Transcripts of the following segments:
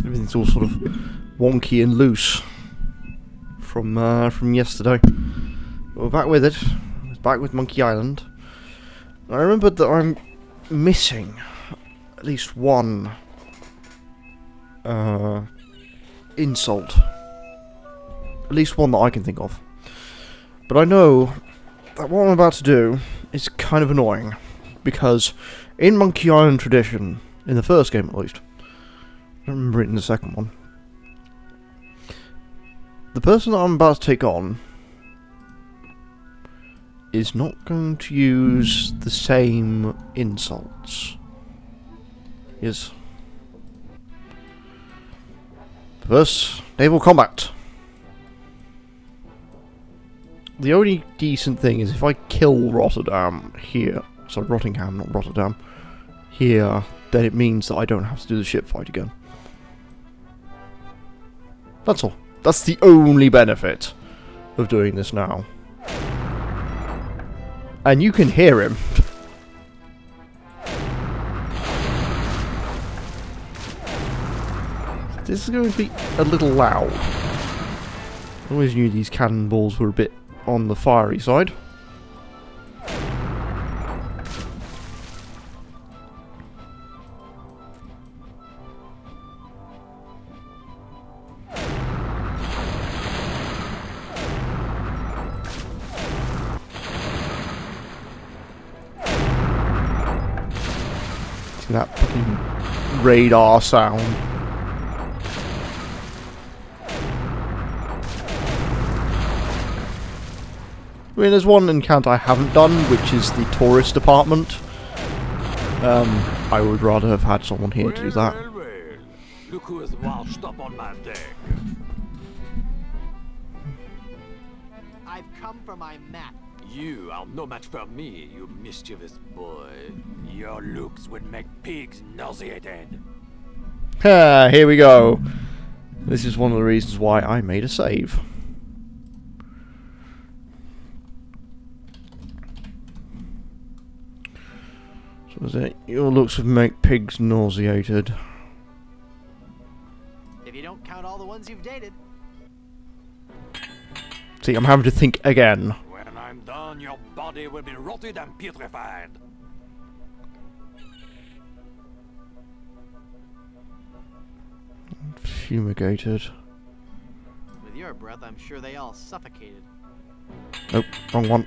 Everything's all sort of wonky and loose from yesterday. But we're back with it. It's back with Monkey Island. I remembered that I'm missing at least one insult. At least one that I can think of. But I know that what I'm about to do is kind of annoying. Because in Monkey Island tradition, in the first game at least, I don't remember it in the second one, the person that I'm about to take on is not going to use the same insults. Yes. First, naval combat. The only decent thing is if I kill Rotterdam here, sorry, Rottingham, not Rotterdam, here, then it means that I don't have to do the ship fight again. That's all. That's the only benefit of doing this now. And you can hear him. This is going to be a little loud. I always knew these cannonballs were a bit on the fiery side. That fucking radar sound. I mean, there's one encounter I haven't done, which is the tourist department. I would rather have had someone here to do that. Well. Look who is washed up on my deck. I've come for my map. You are no match for me, you mischievous boy. Your looks would make pigs nauseated. Ha, here we go. This is one of the reasons why I made a save. So is it? Your looks would make pigs nauseated. If you don't count all the ones you've dated. See, I'm having to think again. When I'm done, your body will be rotted and putrefied. Fumigated. With your breath, I'm sure they all suffocated. Nope, wrong one.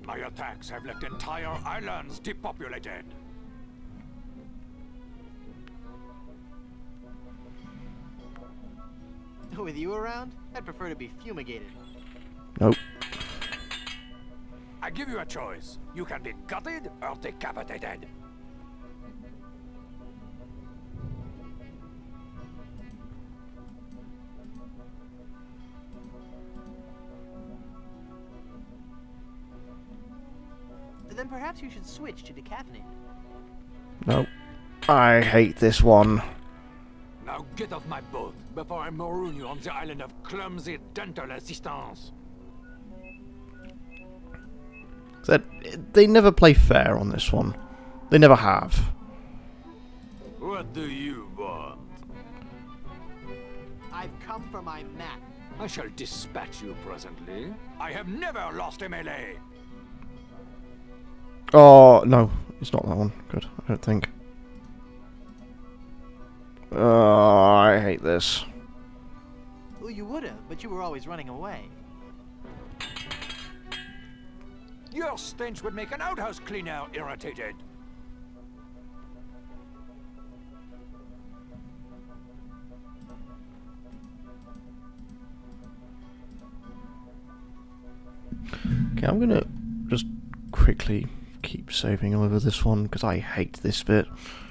My attacks have left entire islands depopulated. With you around, I'd prefer to be fumigated. Nope. I give you a choice. You can be gutted or decapitated. Then perhaps you should switch to decaffeinated. Nope. I hate this one. Now get off my boat before I maroon you on the island of clumsy dental assistance. They never play fair on this one. They never have. What do you want? I've come for my map. I shall dispatch you presently. I have never lost a melee. Oh, no. It's not that one. Good, I don't think. I hate this. Well, you would have, but you were always running away. Your stench would make an outhouse cleaner irritated. Okay, I'm gonna just quickly keep saving over this one, because I hate this bit.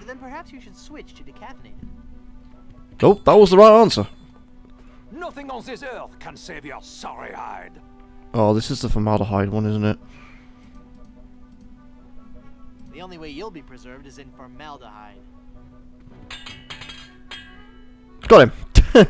Then perhaps you should switch to decaffeinated. Oh, that was the right answer. Nothing on this earth can save your sorry hide. Oh, this is the formaldehyde one, isn't it? The only way you'll be preserved is in formaldehyde. Got him.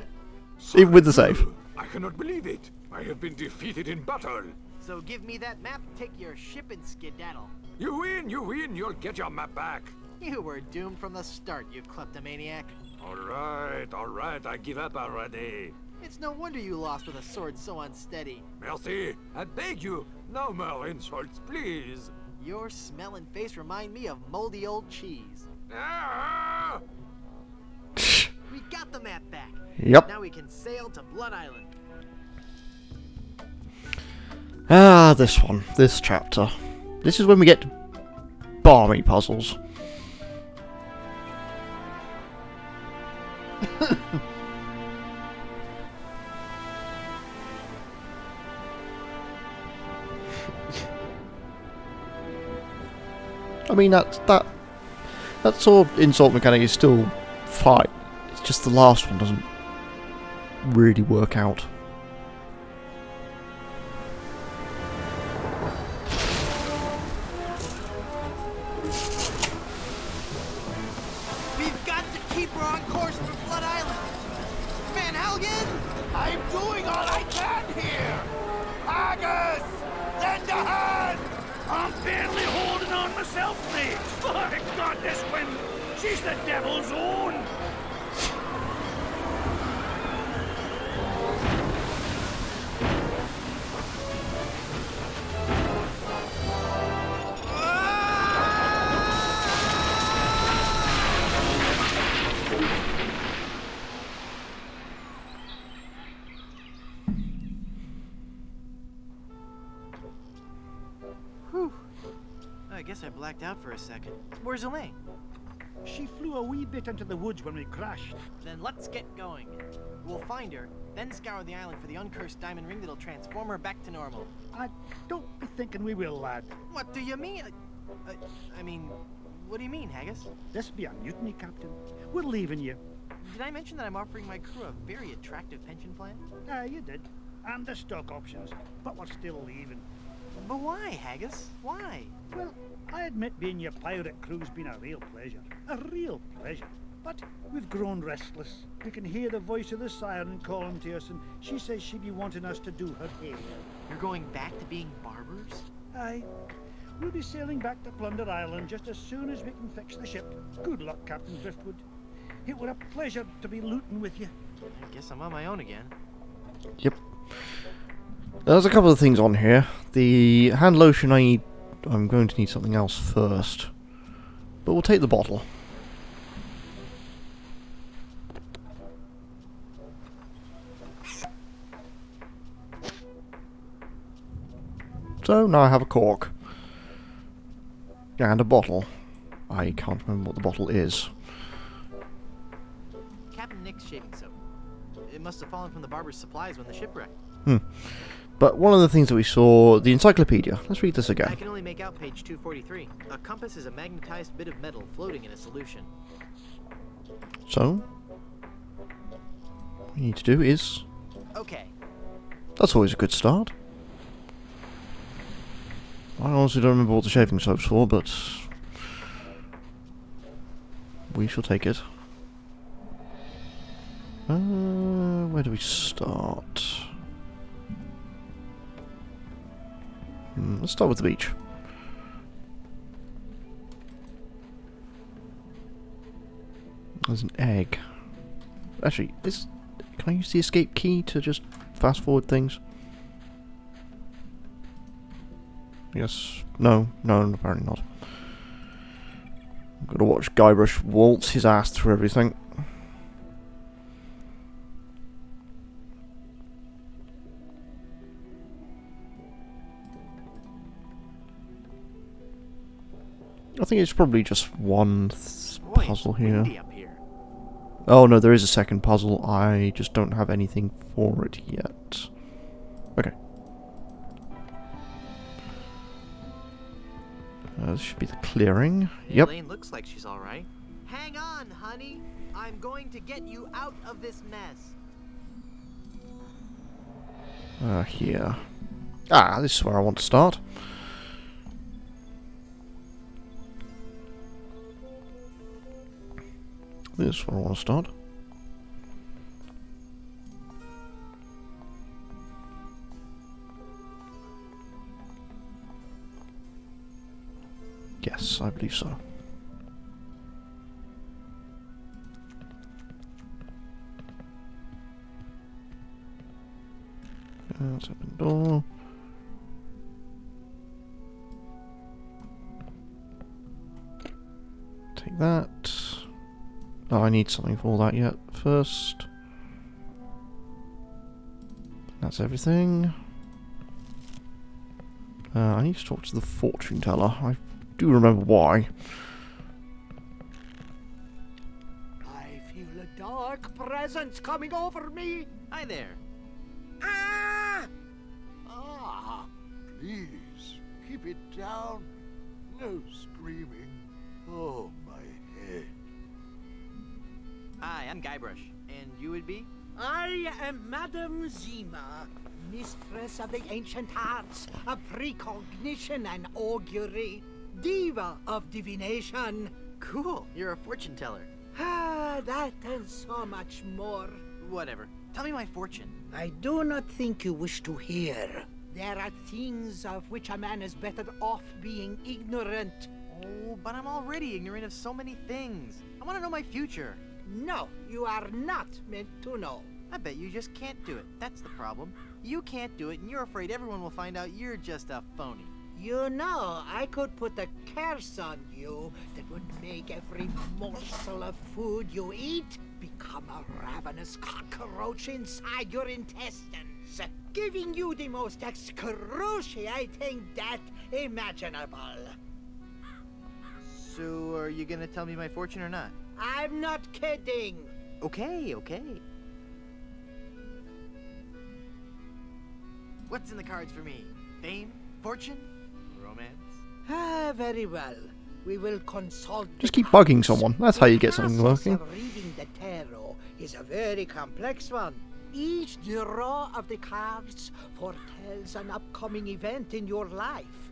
Even with the save. I cannot believe it. I have been defeated in battle. So give me that map, take your ship and skedaddle. You win, you'll get your map back. You were doomed from the start, you kleptomaniac. All right, I give up already. It's no wonder you lost with a sword so unsteady. Merci, I beg you, no more insults, please. Your smell and face remind me of moldy old cheese. Ah! We got the map back. Yep. Now we can sail to Blood Island. Ah, this one. This chapter. This is when we get to Barmy puzzles. I mean, that sort of insult mechanic is still fine. It's just the last one doesn't really work out. We've got to keep her on course for Blood Island. Van Helgen! I'm doing all I can here! Haggis! Lend a hand! I'm barely holding on myself, mate! My God, this wind! She's the devil's own! Whew. I guess I blacked out for a second. Where's Elaine? She flew a wee bit into the woods when we crashed. Then let's get going. We'll find her, then scour the island for the uncursed diamond ring that'll transform her back to normal. I don't be thinking we will, lad. What do you mean? I mean, what do you mean, Haggis? This be a mutiny, Captain. We're leaving you. Did I mention that I'm offering my crew a very attractive pension plan? You did. And the stock options. But we're still leaving. But why, Haggis? Why? Well, I admit being your pirate crew's been a real pleasure. A real pleasure. But we've grown restless. We can hear the voice of the siren calling to us, and she says she'd be wanting us to do her hair. You're going back to being barbers? Aye. We'll be sailing back to Plunder Island just as soon as we can fix the ship. Good luck, Captain Driftwood. It were a pleasure to be looting with you. I guess I'm on my own again. Yep. There's a couple of things on here. The hand lotion I'm going to need something else first. But we'll take the bottle. So now I have a cork. And a bottle. I can't remember what the bottle is. Captain Nick's shaving soap. It must have fallen from the barber's supplies when the ship wrecked. But one of the things that we saw, the encyclopedia. Let's read this I again. can only make out page 243. A compass is a magnetized bit of metal floating in a solution. So, what we need to do is... Okay. That's always a good start. I honestly don't remember what the shaving soap's for, but... we shall take it. Where do we start? Let's start with the beach. There's an egg. Actually, can I use the escape key to just fast forward things? Yes. No, apparently not. I'm gonna watch Guybrush waltz his ass through everything. I think it's probably just one Boy, puzzle it's here. windy up here. Oh no, there is a second puzzle. I just don't have anything for it yet. Okay. This should be the clearing. Yep. Elaine looks like she's all right. Hang on, honey. I'm going to get you out of this mess. Here. Ah, this is where I want to start. This is where I want to start. Yes, I believe so. Let's open the door. Take that. Oh, I need something for all that yet. First. That's everything. I need to talk to the fortune teller. I do remember why. I feel a dark presence coming over me. Hi there. Ah! Ah, please, keep it down. No screaming. Oh, my head. Hi, I'm Guybrush. And you would be? I am Madame Zima, mistress of the ancient arts, of precognition and augury, diva of divination. Cool. You're a fortune teller. Ah, that and so much more. Whatever. Tell me my fortune. I do not think you wish to hear. There are things of which a man is better off being ignorant. Oh, but I'm already ignorant of so many things. I want to know my future. No, you are not meant to know. I bet you just can't do it. That's the problem. You can't do it, and you're afraid everyone will find out you're just a phony. You know, I could put a curse on you that would make every morsel of food you eat become a ravenous cockroach inside your intestines, giving you the most excruciating death imaginable. So, are you gonna tell me my fortune or not? I'm not kidding. Okay, okay. What's in the cards for me? Fame? Fortune? Romance? Ah, very well. We will consult. Just keep bugging someone. That's how you get something process working. of reading the tarot is a very complex one. Each draw of the cards foretells an upcoming event in your life.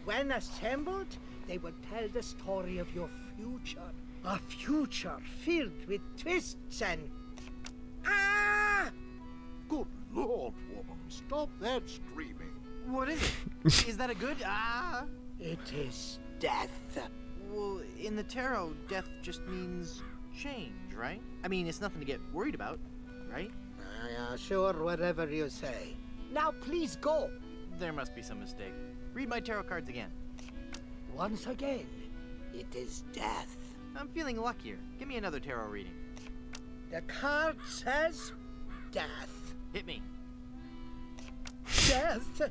When assembled, they would tell the story of your future. A future filled with twists and... Ah! Good Lord, woman, stop that screaming. What is it? Is that a good? It is death. Well, in the tarot, death just means change, right? I mean, it's nothing to get worried about, right? Sure, whatever you say. Now please go. There must be some mistake. Read my tarot cards again. Once again, it is death. I'm feeling luckier. Give me another tarot reading. The card says death. Hit me. Death?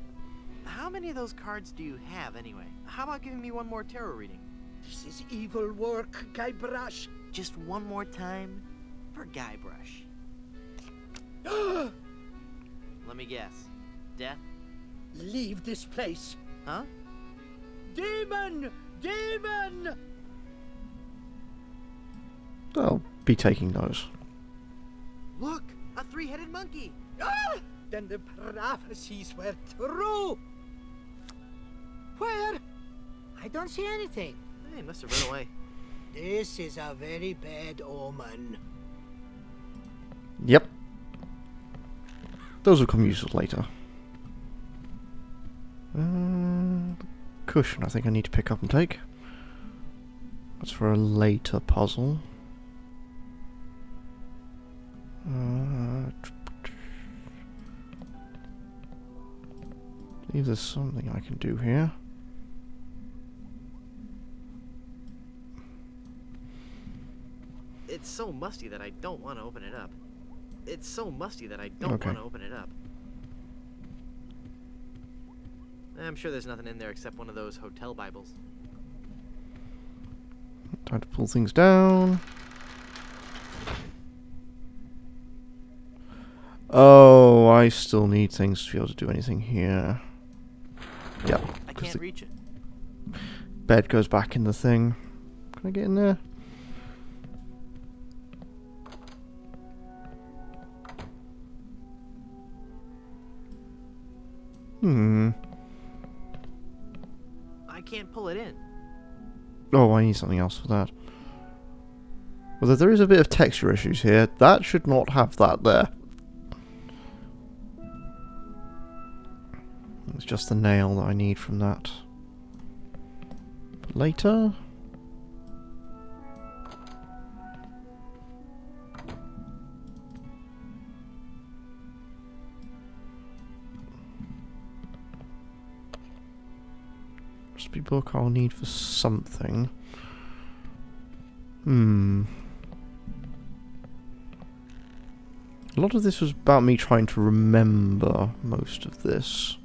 How many of those cards do you have, anyway? How about giving me one more tarot reading? This is evil work, Guybrush. Just one more time for Guybrush. Let me guess. Death? Leave this place. Huh? Demon! Demon! I'll be taking those. Look! A three-headed monkey! Ah! Then the prophecies were true. Where? I don't see anything. He must have run away. This is a very bad omen. Yep. Those will come useful later. Cushion I think I need to pick up and take. That's for a later puzzle. I believe there's something I can do here. It's so musty that I don't want to open it up. It's so musty that I don't Okay. want to open it up. I'm sure there's nothing in there except one of those hotel Bibles. Time to pull things down. Oh, I still need things to be able to do anything here. Yep. I 'cause can't the reach it. bed goes back in the thing. Can I get in there? I can't pull it in. Oh, I need something else for that. Although there is a bit of texture issues here. That should not have that there. It's just the nail that I need from that. But later... Recipe book I'll need for something. A lot of this was about me trying to remember most of this.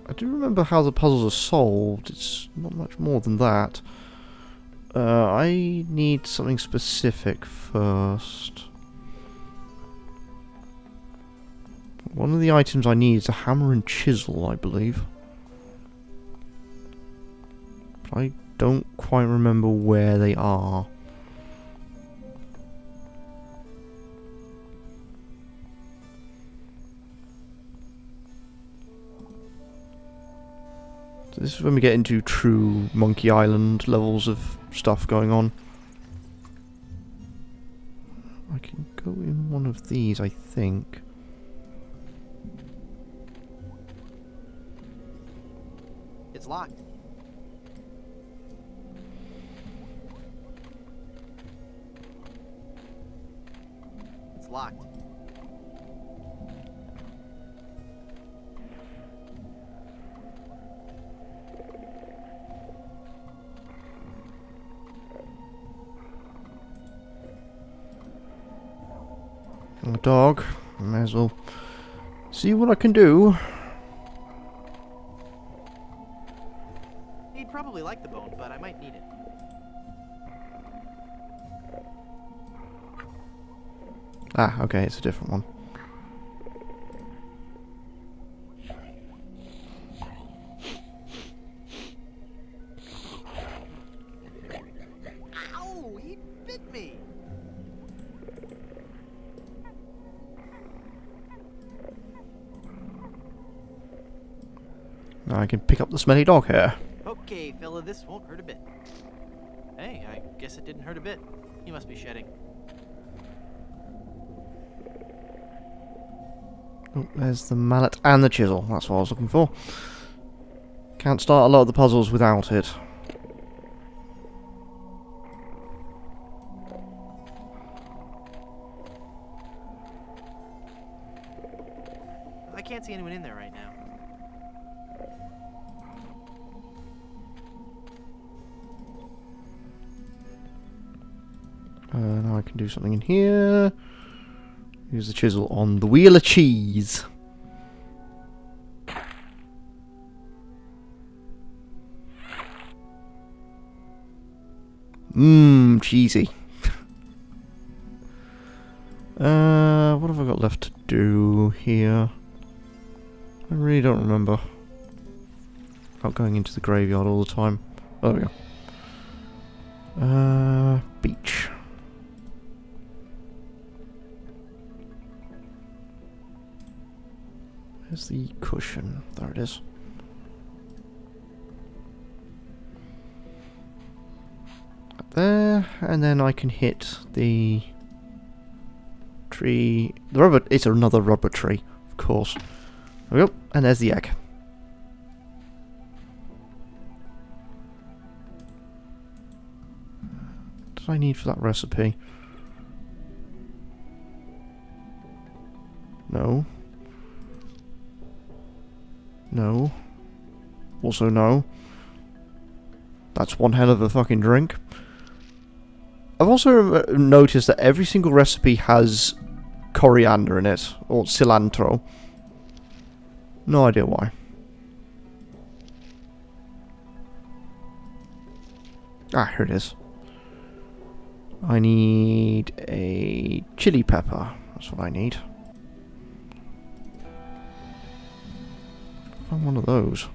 I do remember how the puzzles are solved. It's not much more than that. I need something specific first. One of the items I need is a hammer and chisel, I believe. But I don't quite remember where they are. So this is when we get into true Monkey Island levels of stuff going on. I can go in one of these, I think. It's locked. It's locked. A dog. May as well see what I can do. He'd probably like the bone, but I might need it. Ah, okay, it's a different one. Ow! He bit me! Now I can pick up the smelly dog hair. Okay, fella, this won't hurt a bit. Hey, I guess it didn't hurt a bit. He must be shedding. Oh, there's the mallet and the chisel. That's what I was looking for. Can't start a lot of the puzzles without it. I can't see anyone in there right now. Now I can do something in here. Use the chisel on the wheel of cheese. Mmm, cheesy. What have I got left to do here? I really don't remember. Not going into the graveyard all the time. Oh, there we go. Beach. Where's the cushion? There it is. Up there, and then I can hit the tree. The rubber. It's another rubber tree, of course. There we go, and there's the egg. What did I need for that recipe? No. No. Also no. That's one hell of a fucking drink. I've also noticed that every single recipe has coriander in it, or cilantro. No idea why. Ah, here it is. I need a chili pepper. That's what I need. Find one of those.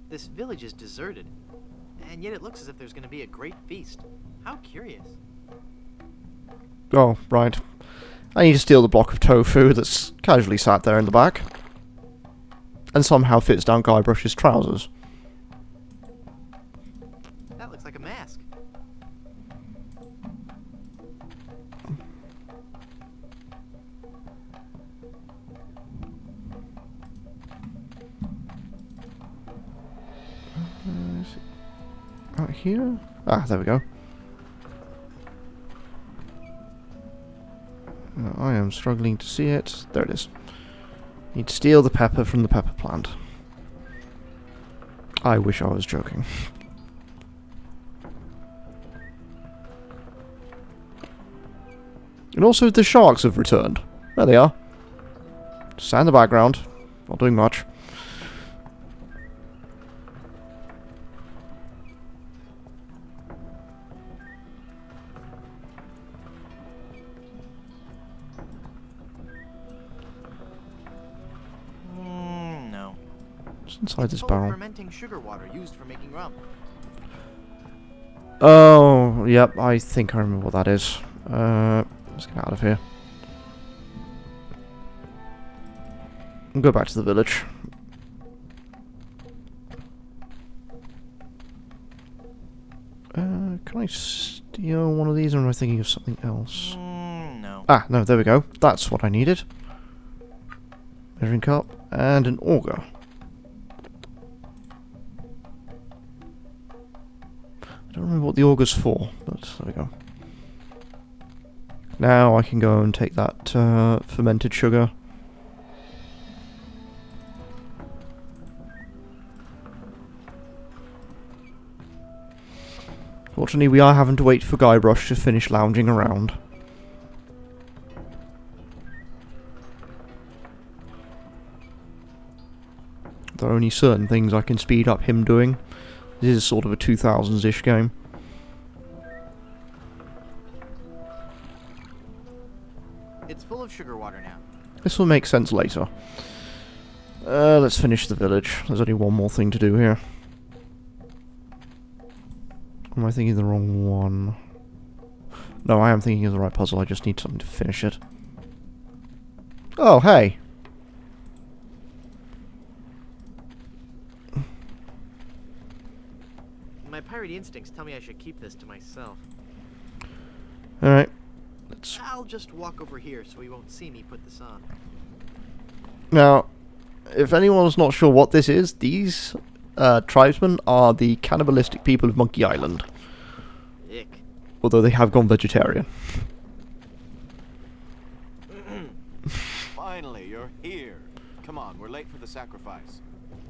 This village is deserted, and yet it looks as if there's going to be a great feast. How curious. Oh, right. I need to steal the block of tofu that's casually sat there in the back. And somehow fits down Guybrush's trousers. That looks like a mask. Right here? Ah, there we go. I am struggling to see it. There it is. Need to steal the pepper from the pepper plant. I wish I was joking. And also the sharks have returned. There they are. Just in the background. Not doing much. No. What's inside this Full of barrel? fermenting sugar water used for making rum. Oh, yep, I think I remember what that is. Let's get out of here. And go back to the village. Can I steal one of these, or am I thinking of something else? No. Ah, no, there we go. That's what I needed. Measuring cup and an auger. I don't remember what the auger's for, but there we go. Now I can go and take that fermented sugar. Fortunately, we are having to wait for Guybrush to finish lounging around. There are only certain things I can speed up him doing. This is sort of a 2000s-ish game. It's full of sugar water now. This will make sense later. Let's finish the village. There's only one more thing to do here. Am I thinking of the wrong one? No, I am thinking of the right puzzle. I just need something to finish it. Oh, hey! My pirate instincts tell me I should keep this to myself. Alright. Let's... I'll just walk over here so he won't see me put this on. Now, if anyone's not sure what this is, these tribesmen are the cannibalistic people of Monkey Island. Ick. Although they have gone vegetarian. Finally, you're here. Come on, we're late for the sacrifice.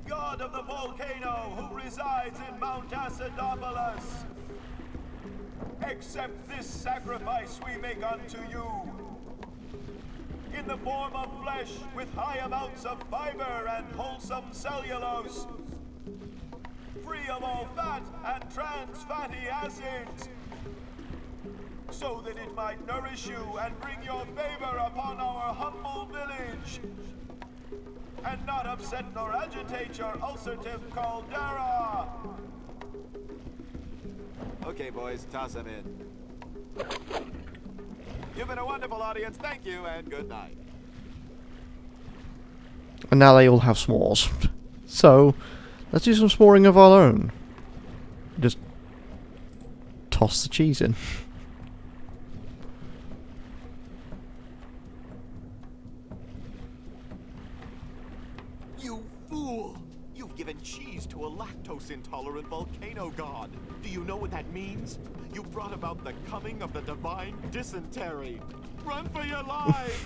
God of the volcano who resides in Mount Acidopolis, accept this sacrifice we make unto you. In the form of flesh with high amounts of fiber and wholesome cellulose, free of all fat and trans fatty acids, so that it might nourish you and bring your favor upon our humble village, and not upset nor agitate your ulcerative caldera. Okay, boys, toss them in. You've been a wonderful audience. Thank you, and good night. And now they all have s'mores. So, let's do some s'moring of our own. Just toss the cheese in. You fool! You've given cheese to a lactose-intolerant volcano god. Do you know what that means? You brought about the coming of the divine dysentery. Run for your lives!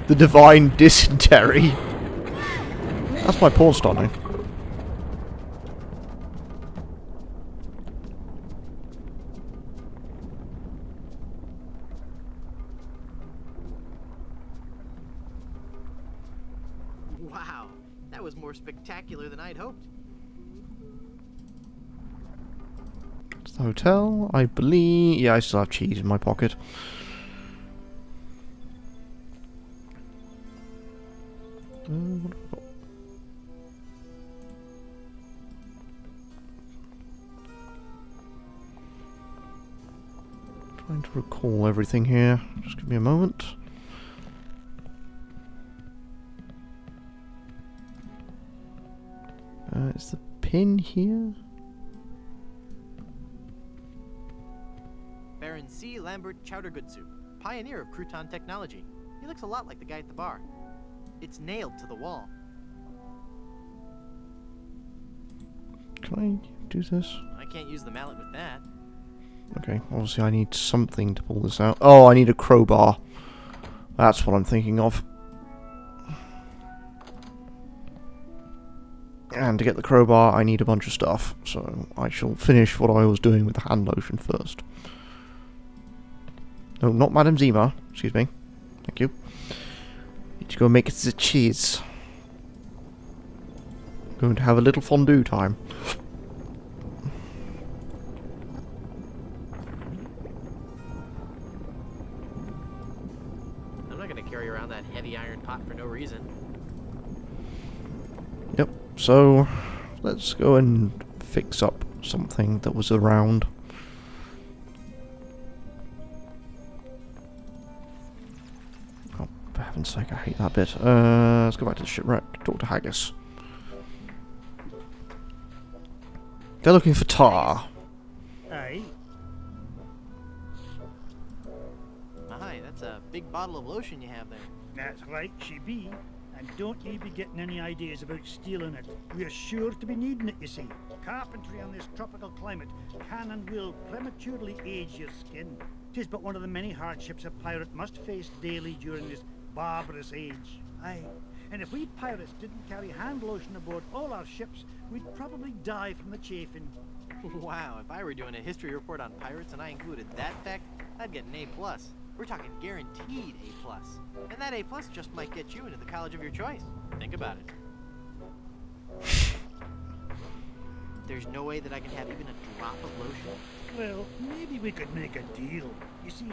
The divine dysentery. That's my porn starting. Wow, that was more spectacular than I'd hoped. It's the hotel, I believe. Yeah, I still have cheese in my pocket. What have I got? Trying to recall everything here. Just give me a moment. Is the pin here? Baron C. Lambert Chowdergoodsu, pioneer of crouton technology. He looks a lot like the guy at the bar. It's nailed to the wall. Can I do this? I can't use the mallet with that. Okay, obviously I need something to pull this out. Oh, I need a crowbar. That's what I'm thinking of. And to get the crowbar, I need a bunch of stuff. So I shall finish what I was doing with the hand lotion first. No, not Madame Zima. Excuse me. Thank you. Need to go make the cheese. Going to have a little fondue time. I'm not gonna carry around that heavy iron pot for no reason. Yep, so let's go and fix up something that was around. Oh, for heaven's sake, I hate that bit. Let's go back to the shipwreck, talk to Haggis. They're looking for tar. Aye. My, that's a big bottle of lotion you have there. That's right, she be. And don't ye be getting any ideas about stealing it. We're sure to be needing it, you see. Carpentry on this tropical climate can and will prematurely age your skin. 'Tis but one of the many hardships a pirate must face daily during this barbarous age. Aye, and if we pirates didn't carry hand lotion aboard all our ships, we'd probably die from the chafing. Wow, if I were doing a history report on pirates and I included that fact, I'd get an A+. We're talking guaranteed A+. And that A+ just might get you into the college of your choice. Think about it. There's no way that I can have even a drop of lotion? Well, maybe we could make a deal. You see,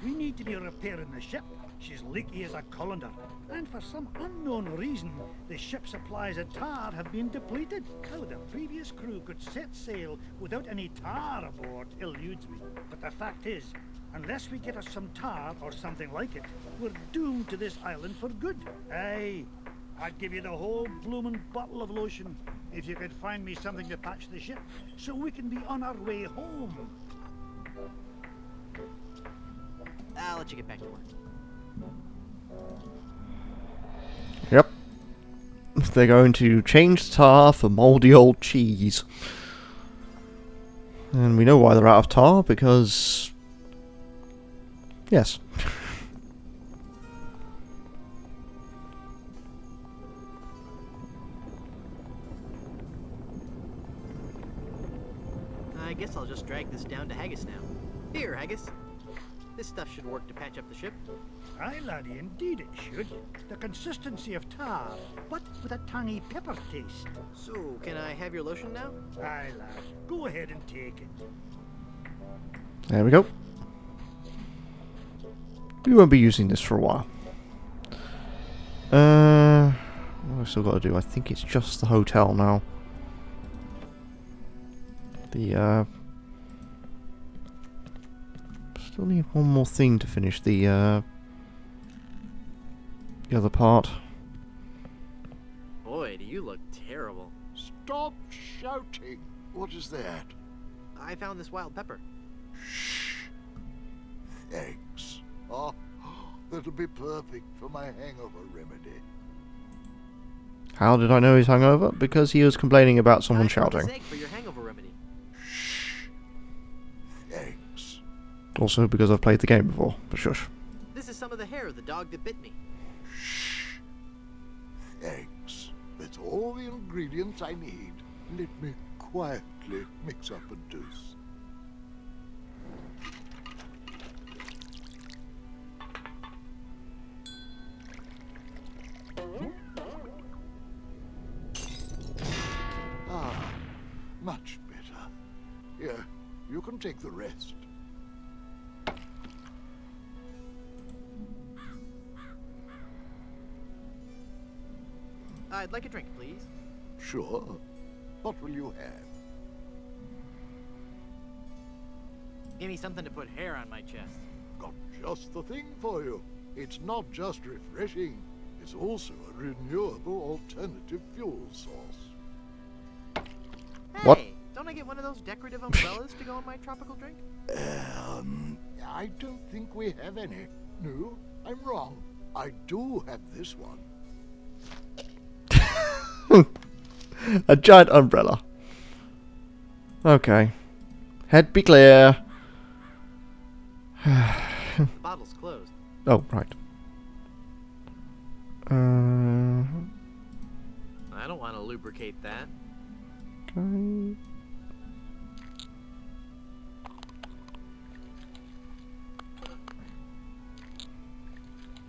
we need to be repairing the ship. She's leaky as a colander. And for some unknown reason, the ship's supplies of tar have been depleted. How the previous crew could set sail without any tar aboard eludes me. But the fact is, unless we get us some tar or something like it, we're doomed to this island for good. Aye, I'd give you the whole bloomin' bottle of lotion if you could find me something to patch the ship so we can be on our way home. I'll let you get back to work. Yep. They're going to change the tar for mouldy old cheese. And we know why they're out of tar, because... yes. I guess I'll just drag this down to Haggis now. Here, Haggis. This stuff should work to patch up the ship. Aye, laddie, indeed it should. The consistency of tar, but with a tangy pepper taste. So, can I have your lotion now? Aye, lad, go ahead and take it. There we go. We won't be using this for a while. What have I still got to do? I think it's just the hotel now. Still need one more thing to finish the other part. Boy, do you look terrible. Stop shouting. What is that? I found this wild pepper. Shh. Thanks. Oh, that'll be perfect for my hangover remedy. How did I know he's hungover? Because he was complaining about someone I found this shouting. egg for your hangover remedy. Shh. Thanks. Also because I've played the game before, but shush. This is some of the hair of the dog that bit me. Shh. Thanks. That's all the ingredients I need. Let me quietly mix up a dose. Ah, much better. Here, you can take the rest. I'd like a drink, please. Sure. What will you have? Give me something to put hair on my chest. Got just the thing for you. It's not just refreshing, it's also a renewable alternative fuel source. What? Hey, don't I get one of those decorative umbrellas to go in my tropical drink? I don't think we have any. No, I'm wrong. I do have this one. A giant umbrella. Okay. Head be clear. The bottle's closed. Oh, right. I don't want to lubricate that. Okay.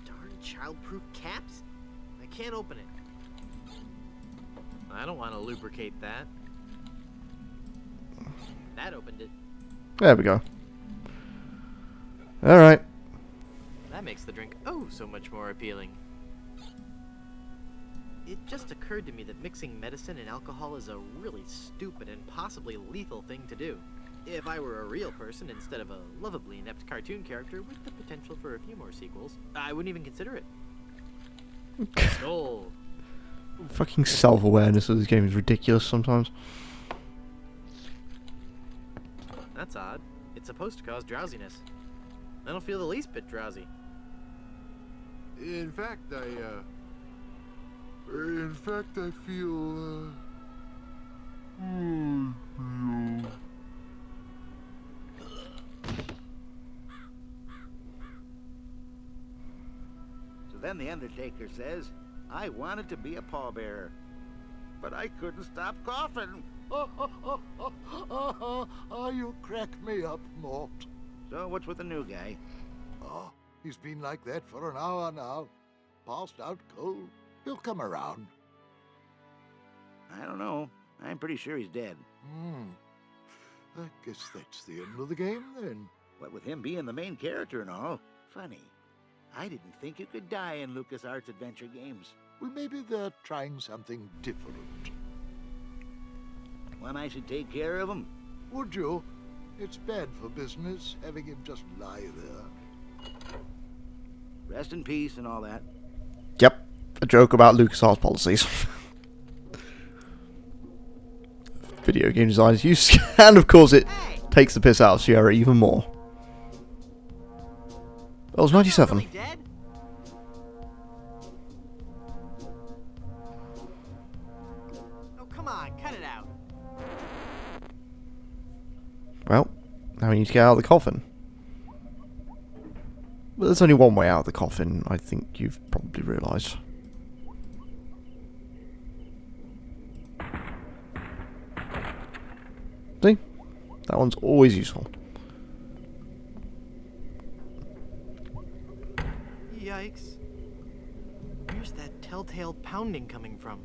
Darn childproof caps? I can't open it. I don't want to lubricate that. That opened it. There we go. Alright. That makes the drink oh so much more appealing. It just occurred to me that mixing medicine and alcohol is a really stupid and possibly lethal thing to do. If I were a real person instead of a lovably inept cartoon character with the potential for a few more sequels, I wouldn't even consider it. Gold. Fucking self-awareness of this game is ridiculous sometimes. That's odd. It's supposed to cause drowsiness. I don't feel the least bit drowsy. In fact, I feel, So then the Undertaker says, I wanted to be a pallbearer, but I couldn't stop coughing. you crack me up, Mort. So what's with the new guy? Oh, he's been like that for an hour now. Passed out cold. He'll come around. I don't know. I'm pretty sure he's dead. I guess that's the end of the game, then. What with him being the main character and all. Funny. I didn't think you could die in LucasArts adventure games. Well, maybe they're trying something different. When I should take care of him? Would you? It's bad for business, having him just lie there. Rest in peace and all that. Yep. A joke about LucasArts policies. Video game designers use, and of course it takes the piss out of Sierra even more. That was 97. Really dead? Oh, come on, cut it out. Well, now we need to get out of the coffin. But there's only one way out of the coffin, I think you've probably realised. See? That one's always useful. Yikes. Where's that telltale pounding coming from?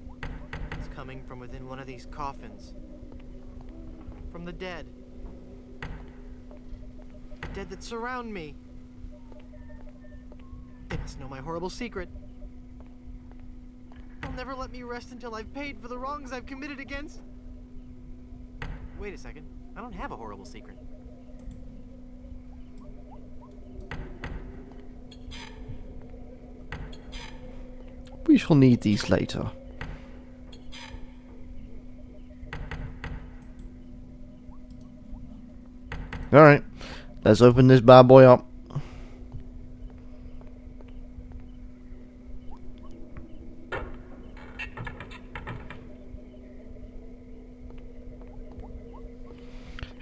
It's coming from within one of these coffins. From the dead. The dead that surround me. They must know my horrible secret. They'll never let me rest until I've paid for the wrongs I've committed against. Wait a second. I don't have a horrible secret. We shall need these later. Alright, let's open this bad boy up.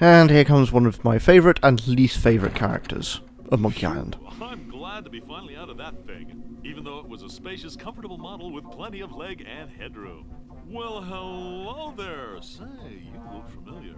And here comes one of my favourite and least favourite characters of Monkey Island. I'm glad to be finally out of that thing, even though it was a spacious, comfortable model with plenty of leg and headroom. Well, hello there. Say, you look familiar.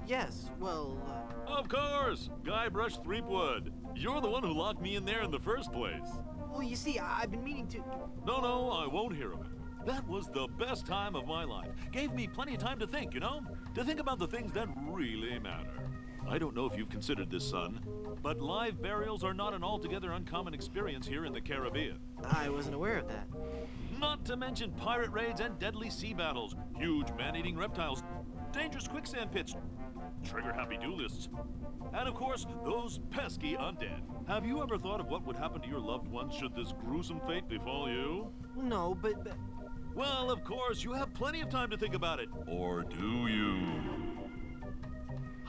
Yes, well, Of course! Guybrush Threepwood. You're the one who locked me in there in the first place. well, you see, I've been meaning to... No, I won't hear of it. That was the best time of my life. Gave me plenty of time to think, you know? To think about the things that really matter. I don't know if you've considered this, son, but live burials are not an altogether uncommon experience here in the Caribbean. I wasn't aware of that. Not to mention pirate raids and deadly sea battles, huge man-eating reptiles, dangerous quicksand pits, trigger-happy duelists, and of course, those pesky undead. Have you ever thought of what would happen to your loved ones should this gruesome fate befall you? No, but... Well, of course, you have plenty of time to think about it. Or do you?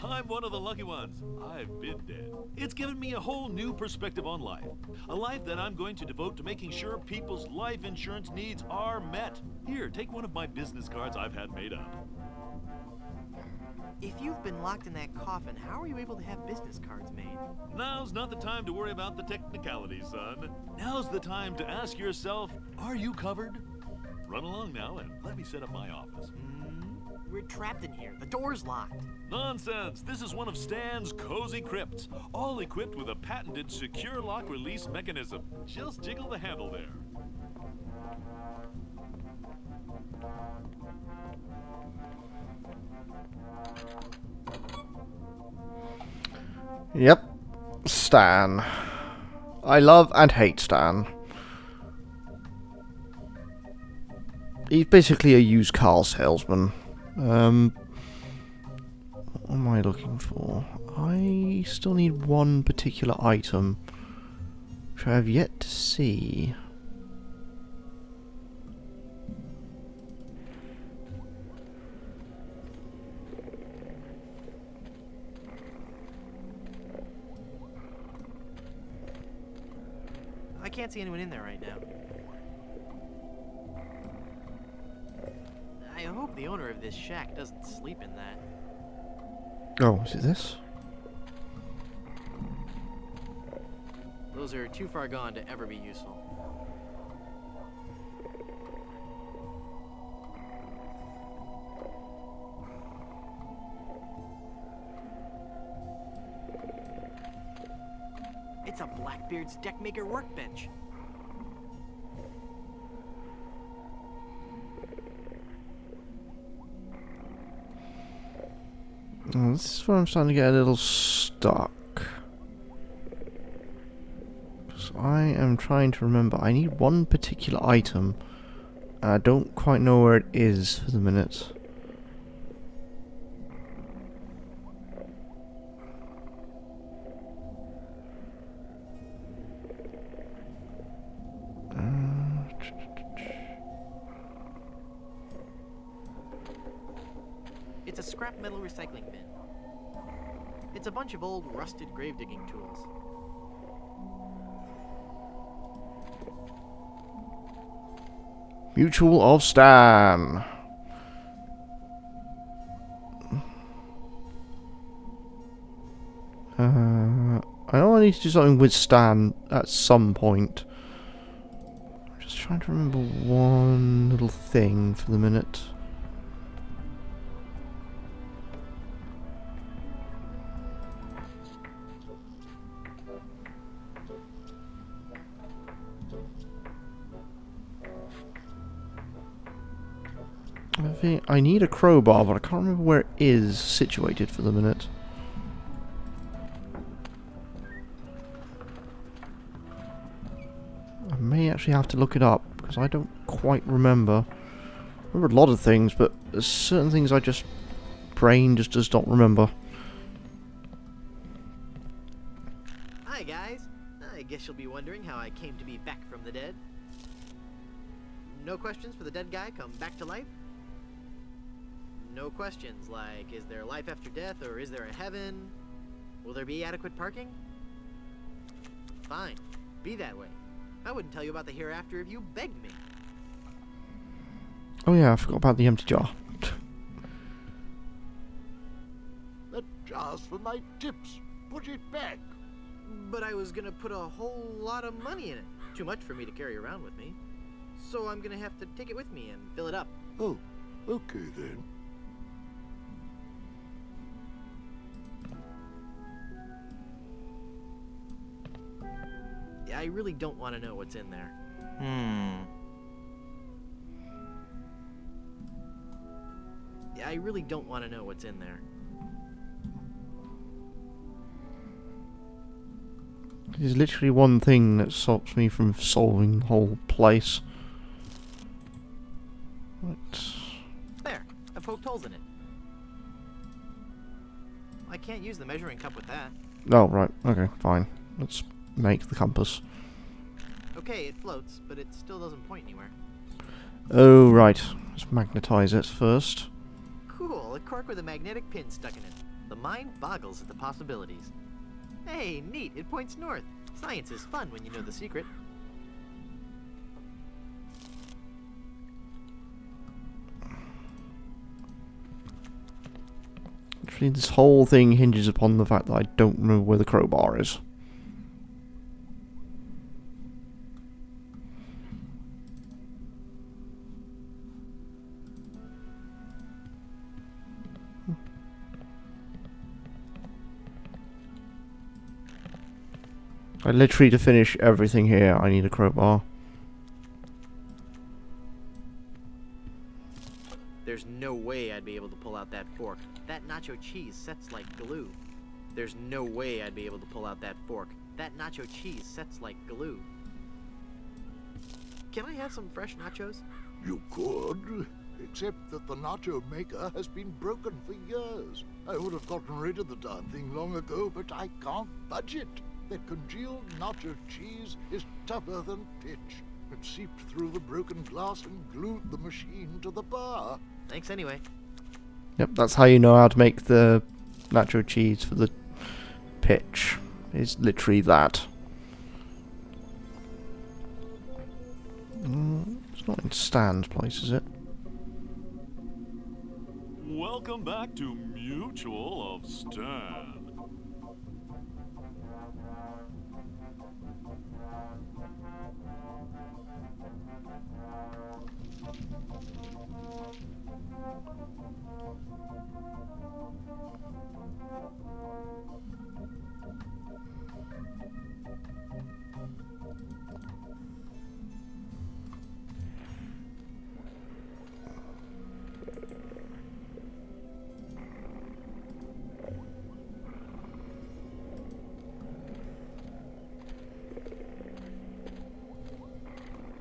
I'm one of the lucky ones. I've been dead. It's given me a whole new perspective on life. A life that I'm going to devote to making sure people's life insurance needs are met. Here, take one of my business cards I've had made up. If you've been locked in that coffin, how are you able to have business cards made? Now's not the time to worry about the technicalities, son. Now's the time to ask yourself, are you covered? Run along now and let me set up my office. We're trapped in here. The door's locked. Nonsense! This is one of Stan's cozy crypts, all equipped with a patented secure lock release mechanism. Just jiggle the handle there. Yep. Stan. I love and hate Stan. He's basically a used car salesman. What am I looking for? I still need one particular item, which I have yet to see. I can't see anyone in there right now. I hope the owner of this shack doesn't sleep in that. Oh, is it this? Those are too far gone to ever be useful. It's a Blackbeard's Deckmaker workbench. Oh, this is where I'm starting to get a little stuck. Because I am trying to remember. I need one particular item. And I don't quite know where it is for the minute. It's a scrap metal recycling bin. It's a bunch of old rusted grave digging tools. Mutual of Stan. I know I need to do something with Stan at some point. I'm just trying to remember one little thing for the minute. I need a crowbar, but I can't remember where it is situated for the minute. I may actually have to look it up, because I don't quite remember. I remember a lot of things, but there's certain things I just... brain just does not remember. Hi guys, I guess you'll be wondering how I came to be back from the dead. No questions for the dead guy come back to life? No questions like, is there life after death or is there a heaven? Will there be adequate parking? Fine, be that way. I wouldn't tell you about the hereafter if you begged me. Oh yeah, I forgot about the empty jar. That jar's for my tips. Put it back. But I was gonna put a whole lot of money in it. Too much for me to carry around with me. So I'm gonna have to take it with me and fill it up. Oh, okay then. I really don't want to know what's in there. I really don't want to know what's in there. There's literally one thing that stops me from solving the whole place. There, I poked holes in it. I can't use the measuring cup with that. Oh, right. Okay, fine. Let's make the compass. Okay, it floats, but it still doesn't point anywhere. Oh, right. Let's magnetize it first. Cool, a cork with a magnetic pin stuck in it. The mind boggles at the possibilities. Hey, neat, it points north. Science is fun when you know the secret. Actually, this whole thing hinges upon the fact that I don't know where the crowbar is. I literally, to finish everything here, I need a crowbar. There's no way I'd be able to pull out that fork. That nacho cheese sets like glue. There's no way I'd be able to pull out that fork. That nacho cheese sets like glue. Can I have some fresh nachos? You could, except that the nacho maker has been broken for years. I would have gotten rid of the darn thing long ago, but I can't budge it. That congealed nacho cheese is tougher than pitch. It seeped through the broken glass and glued the machine to the bar. Thanks anyway. Yep, that's how you know how to make the nacho cheese for the pitch. It's literally that. It's not in stand place, is it? Welcome back to Mutual of Stan.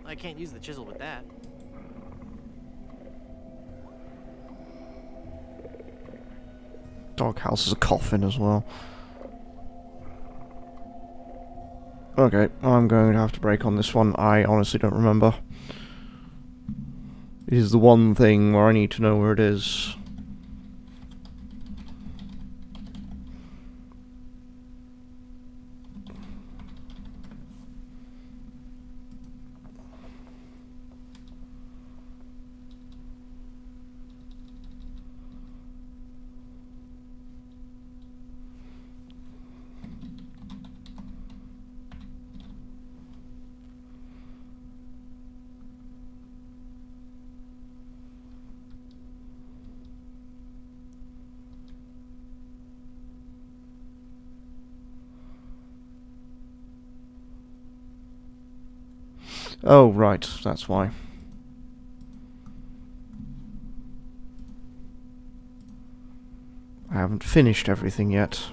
I can't use the chisel with that. Doghouse is a coffin as well. Okay, I'm going to have to break on this one. I honestly don't remember. It is the one thing where I need to know where it is. Oh, right, that's why. I haven't finished everything yet.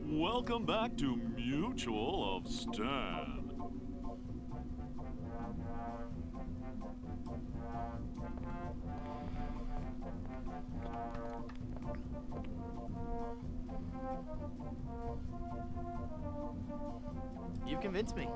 Welcome back to Mutual of Stan. You've convinced me.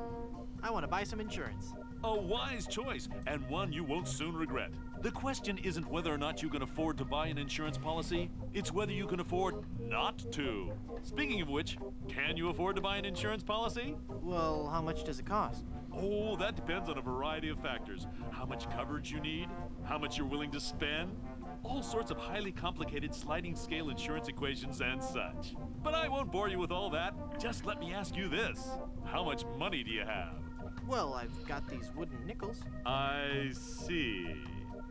I want to buy some insurance. A wise choice, and one you won't soon regret. The question isn't whether or not you can afford to buy an insurance policy, it's whether you can afford not to. Speaking of which, can you afford to buy an insurance policy? Well, how much does it cost? Oh, that depends on a variety of factors. How much coverage you need, how much you're willing to spend, all sorts of highly complicated sliding scale insurance equations and such. But I won't bore you with all that. Just let me ask you this. How much money do you have? Well, I've got these wooden nickels. I see.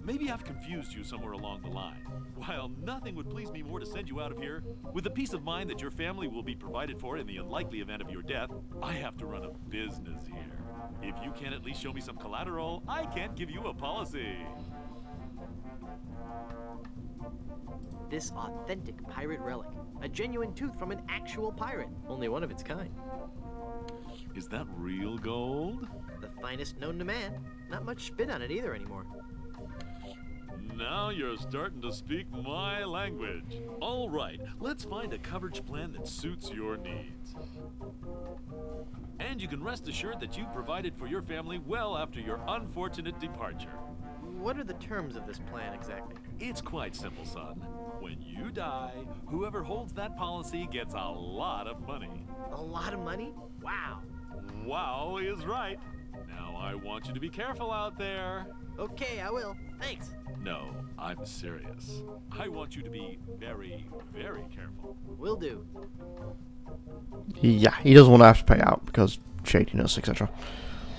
Maybe I've confused you somewhere along the line. While nothing would please me more to send you out of here, with the peace of mind that your family will be provided for in the unlikely event of your death, I have to run a business here. If you can't at least show me some collateral, I can't give you a policy. This authentic pirate relic. A genuine tooth from an actual pirate. Only one of its kind. Is that real gold? The finest known to man. Not much spit on it either anymore. Now you're starting to speak my language. All right, let's find a coverage plan that suits your needs. And you can rest assured that you've provided for your family well after your unfortunate departure. What are the terms of this plan exactly? It's quite simple, son. When you die, whoever holds that policy gets a lot of money. A lot of money? Wow. Wow is right. Now I want you to be careful out there. Okay, I will. Thanks. No, I'm serious. I want you to be very, very careful. Will do. Yeah, he doesn't want to have to pay out because shadiness, etc.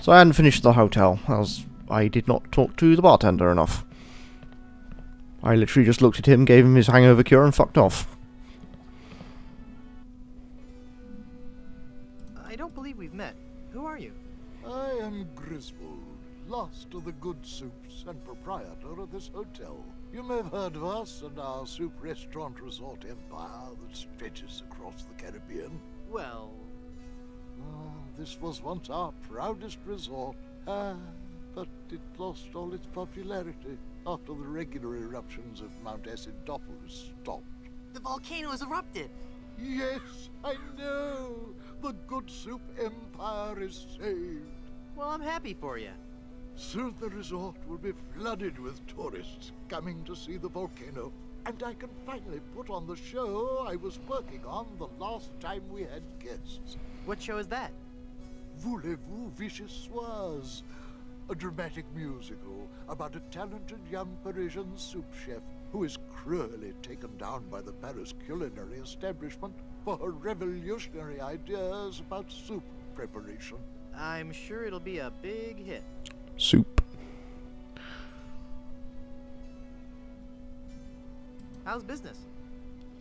So I hadn't finished the hotel, as I did not talk to the bartender enough. I literally just looked at him, gave him his hangover cure, and fucked off. I don't believe we've met. Who are you? I am Griswold, last of the good soups and proprietor of this hotel. You may have heard of us and our soup restaurant resort empire that stretches across the Caribbean. Well, This was once our proudest resort, but it lost all its popularity after the regular eruptions of Mount Acidophilus stopped. the volcano has erupted. Yes, I know! The Good Soup Empire is saved. Well, I'm happy for you. Soon the resort will be flooded with tourists coming to see the volcano, and I can finally put on the show I was working on the last time we had guests. What show is that? Voulez-vous Vichyssoise, a dramatic musical about a talented young Parisian soup chef who is cruelly taken down by the Paris culinary establishment for her revolutionary ideas about soup preparation. I'm sure it'll be a big hit. Soup. How's business?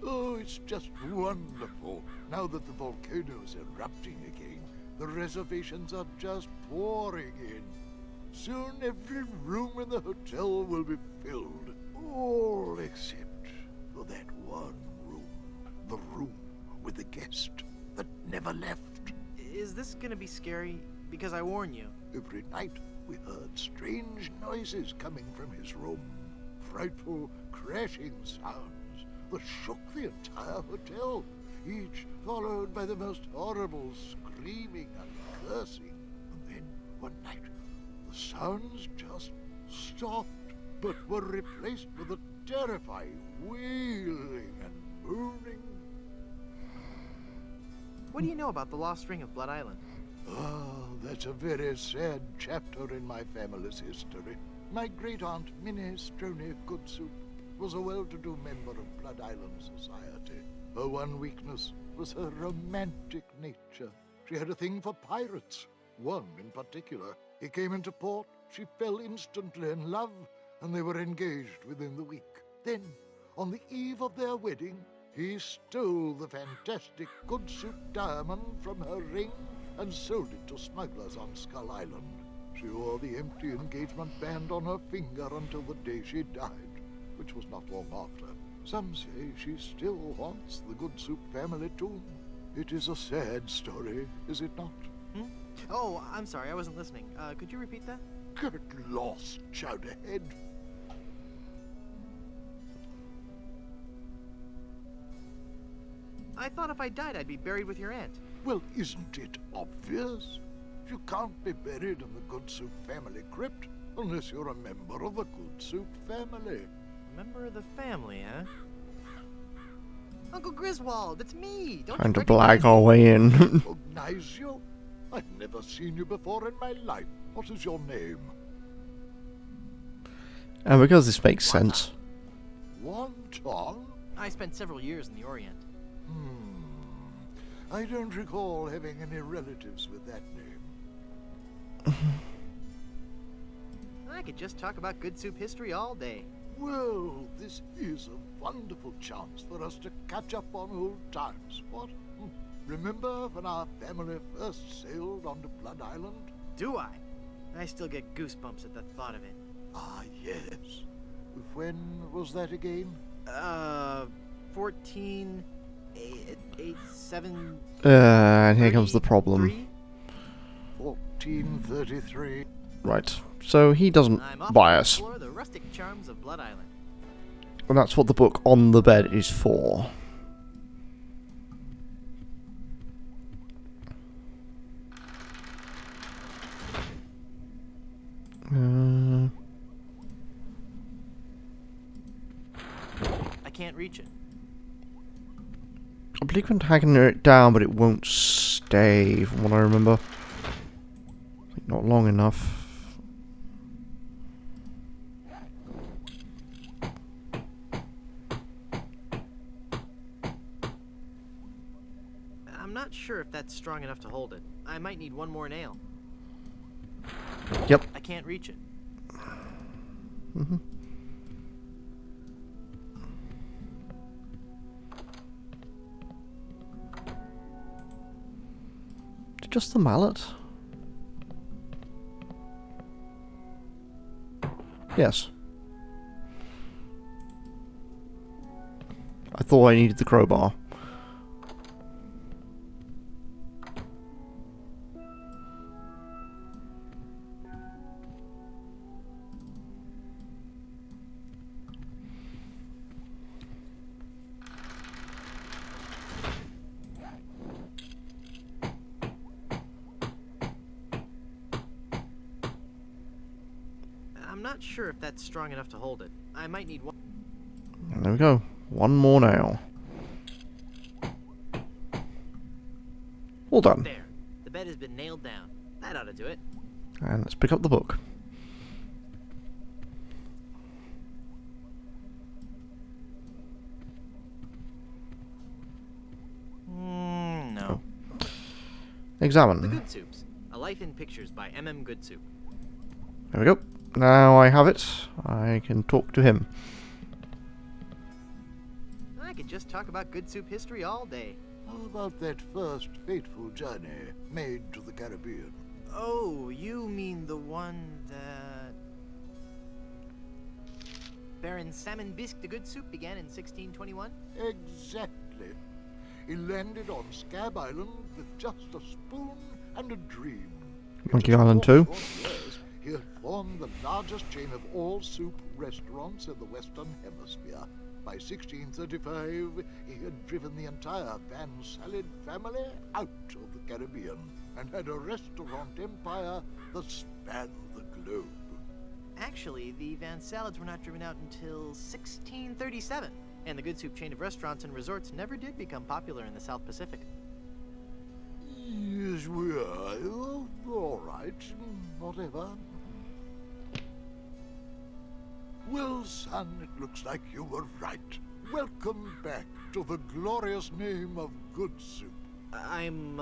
Oh, it's just wonderful. Now that the volcano is erupting again, the reservations are just pouring in. Soon every room in the hotel will be filled. All except for that one room. The room with the guest that never left. Is this gonna be scary? Because I warn you. Every night we heard strange noises coming from his room. Frightful crashing sounds that shook the entire hotel, each followed by the most horrible screaming and cursing. And then one night the sounds just stopped, but were replaced with a terrifying wailing and moaning. What do you know about the lost ring of Blood Island? Ah, that's a very sad chapter in my family's history. My great-aunt, Minnie Stroney Goodsoup, was a well-to-do member of Blood Island society. Her one weakness was her romantic nature. She had a thing for pirates. One in particular. He came into port, she fell instantly in love, and they were engaged within the week. Then, on the eve of their wedding, he stole the fantastic Goodsoup diamond from her ring and sold it to smugglers on Skull Island. She wore the empty engagement band on her finger until the day she died, which was not long after. Some say she still haunts the Goodsoup family tomb. It is a sad story, is it not? Oh, I'm sorry, I wasn't listening. Could you repeat that? Get lost, Chowderhead. I thought if I died, I'd be buried with your aunt. Well, isn't it obvious? You can't be buried in the Goodsoup family crypt unless you're a member of the Goodsoup family. Member of the family, huh? Uncle Griswold, it's me! Don't Trying you to blag recognize our me? way in. Recognize you? I've never seen you before in my life. What is your name? And because this makes sense. Wonton? I spent several years in the Orient. I don't recall having any relatives with that name. I could just talk about good soup history all day. Well, this is a wonderful chance for us to catch up on old times, what? Remember when our family first sailed onto Blood Island? Do I? I still get goosebumps at the thought of it. Ah, yes. When was that again? 1487. And here comes the problem. 1433. Right. So he doesn't I'm off buy to us. explore the rustic charms of Blood Island. And that's what the book on the bed is for. I can't reach it. I believe I'm tagging it down, but it won't stay, from what I remember. I think not long enough. I think I can reach it. Not long enough. Maybe. Not long enough. 1433. Right. So he doesn't buy us. And because this makes sense. I believe I'm tagging it down, but it won't stay, from what I remember. I think not long enough. I'm not sure if that's strong enough to hold it. I might need one more nail. Yep. I can't reach it. Mm-hmm. Just the mallet? Yes. I thought I needed the crowbar. I'm not sure if that's strong enough to hold it. I might need one. And there we go. One more nail. All done. There. The bed has been nailed down. That ought to do it. And let's pick up the book. No. Examine. The Good Soups. A Life in Pictures by M.M. Goodsoup. There we go. Now I have it. I can talk to him. I could just talk about Goodsoup history all day. How about that first fateful journey made to the Caribbean? Oh, you mean the one that... Baron Salmon Bisque de Goodsoup began in 1621? Exactly. He landed on Scab Island with just a spoon and a dream. Monkey Island too. He had formed the largest chain of all soup restaurants in the Western Hemisphere. By 1635, he had driven the entire Van Salad family out of the Caribbean and had a restaurant empire that spanned the globe. Actually, the Van Salads were not driven out until 1637, and the Goodsoup chain of restaurants and resorts never did become popular in the South Pacific. Yes, we are. Oh, all right. Whatever. Well, son, it looks like you were right. Welcome back to the glorious name of Goodsoup. I'm,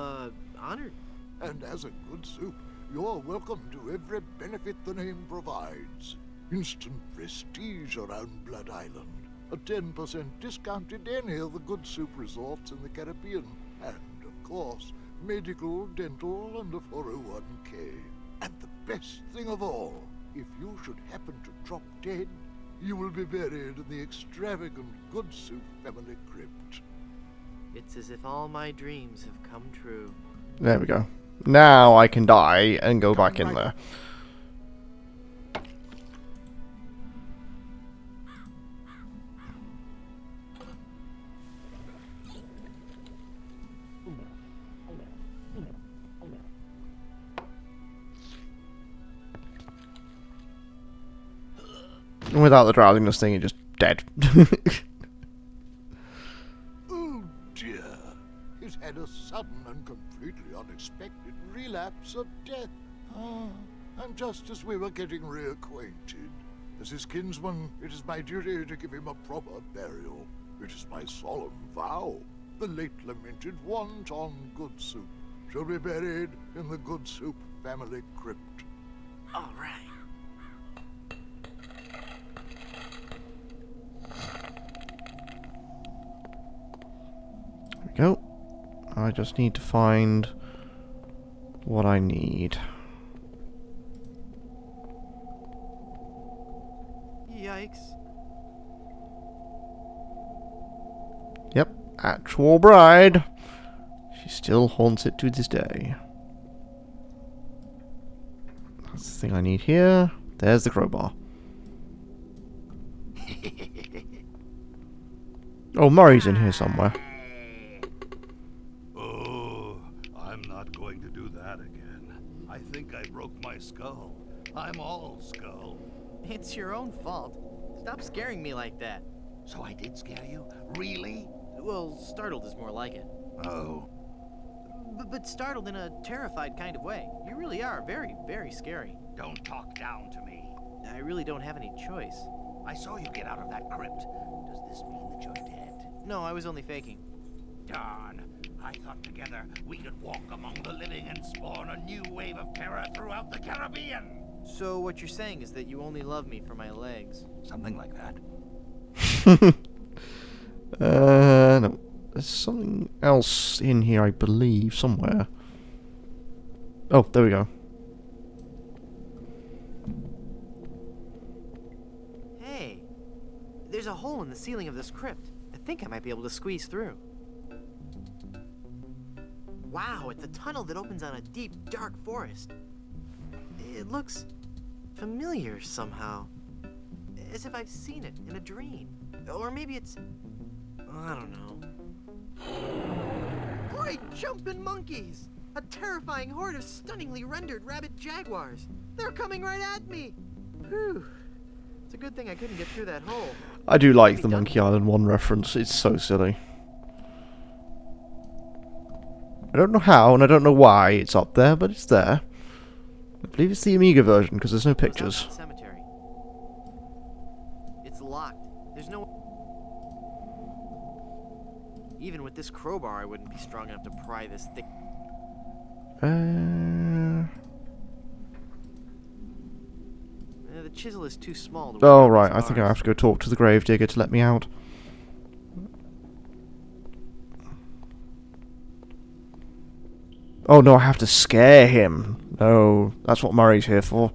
honored. And as a Goodsoup, you're welcome to every benefit the name provides. Instant prestige around Blood Island. A 10% discount at any of the Goodsoup resorts in the Caribbean. And, of course, medical, dental, and a 401k. And the best thing of all, if you should happen to drop dead, you will be buried in the extravagant Goodsoup family crypt. It's as if all my dreams have come true. There we go. Now I can die and go back in there. Without the drowsiness thing, you're just dead. Oh dear, he's had a sudden and completely unexpected relapse of death. And just as we were getting reacquainted, as his kinsman, it is my duty to give him a proper burial. It is my solemn vow. The late lamented Wonton Goodsoup shall be buried in the Goodsoup family crypt. All right. There we go. I just need to find what I need. Yikes. Yep, actual bride. She still haunts it to this day. That's the thing I need here. There's the crowbar. Oh, Murray's in here somewhere. Oh, I'm not going to do that again. I think I broke my skull. I'm all skull. It's your own fault. Stop scaring me like that. So I did scare you? Really? Well, startled is more like it. Oh. But startled in a terrified kind of way. You really are very, very scary. Don't talk down to me. I really don't have any choice. I saw you get out of that crypt. Does this mean that you're dead? No, I was only faking. Darn. I thought together we could walk among the living and spawn a new wave of terror throughout the Caribbean. So what you're saying is that you only love me for my legs. Something like that. No. There's something else in here, I believe, somewhere. Oh, there we go. Hey, there's a hole in the ceiling of this crypt. I think I might be able to squeeze through. Wow, it's a tunnel that opens on a deep, dark forest. It looks familiar somehow. As if I've seen it in a dream. Or maybe it's... I don't know. Great jumping monkeys! A terrifying horde of stunningly rendered rabbit jaguars. They're coming right at me! Whew. It's a good thing I couldn't get through that hole. I do like the Monkey Island 1 reference. It's so silly. I don't know how, and I don't know why it's up there, but it's there. I believe it's the Amiga version, because there's no pictures. Cemetery. It's locked. There's no... Even with this crowbar, I wouldn't be strong enough to pry this thick... The chisel is too small to... Oh, right. I think I have to go talk to the gravedigger to let me out. Oh, no, I have to scare him. No, that's what Murray's here for.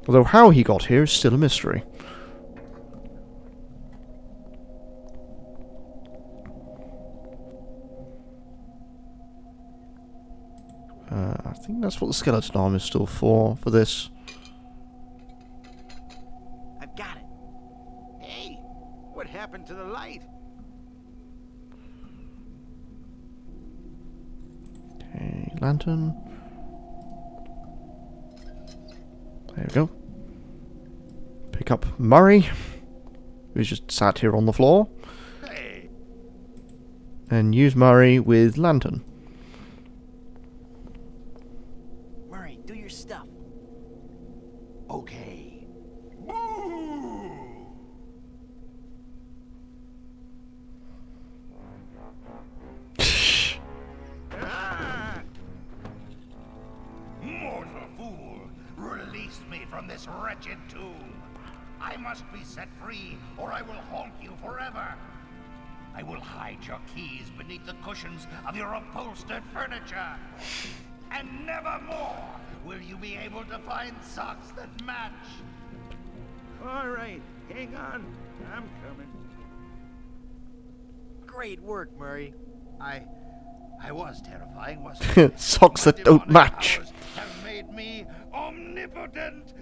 Although how he got here is still a mystery. I think that's what the skeleton arm is still for this. I've got it. Hey, what happened to the light? Okay, lantern. There we go. Pick up Murray, who's just sat here on the floor. Hey, And use Murray with lantern. Murray, do your stuff. okay. Ah! Mortal fool, release me from this wretched tomb. I must be set free, or I will haunt you forever. I will hide your keys beneath the cushions of your upholstered furniture. And never more will you be able to find socks that match. All right, hang on. I'm coming. Great work, Murray. I was terrifying, wasn't I? Socks My that don't demonic match. powers have made me omnipotent.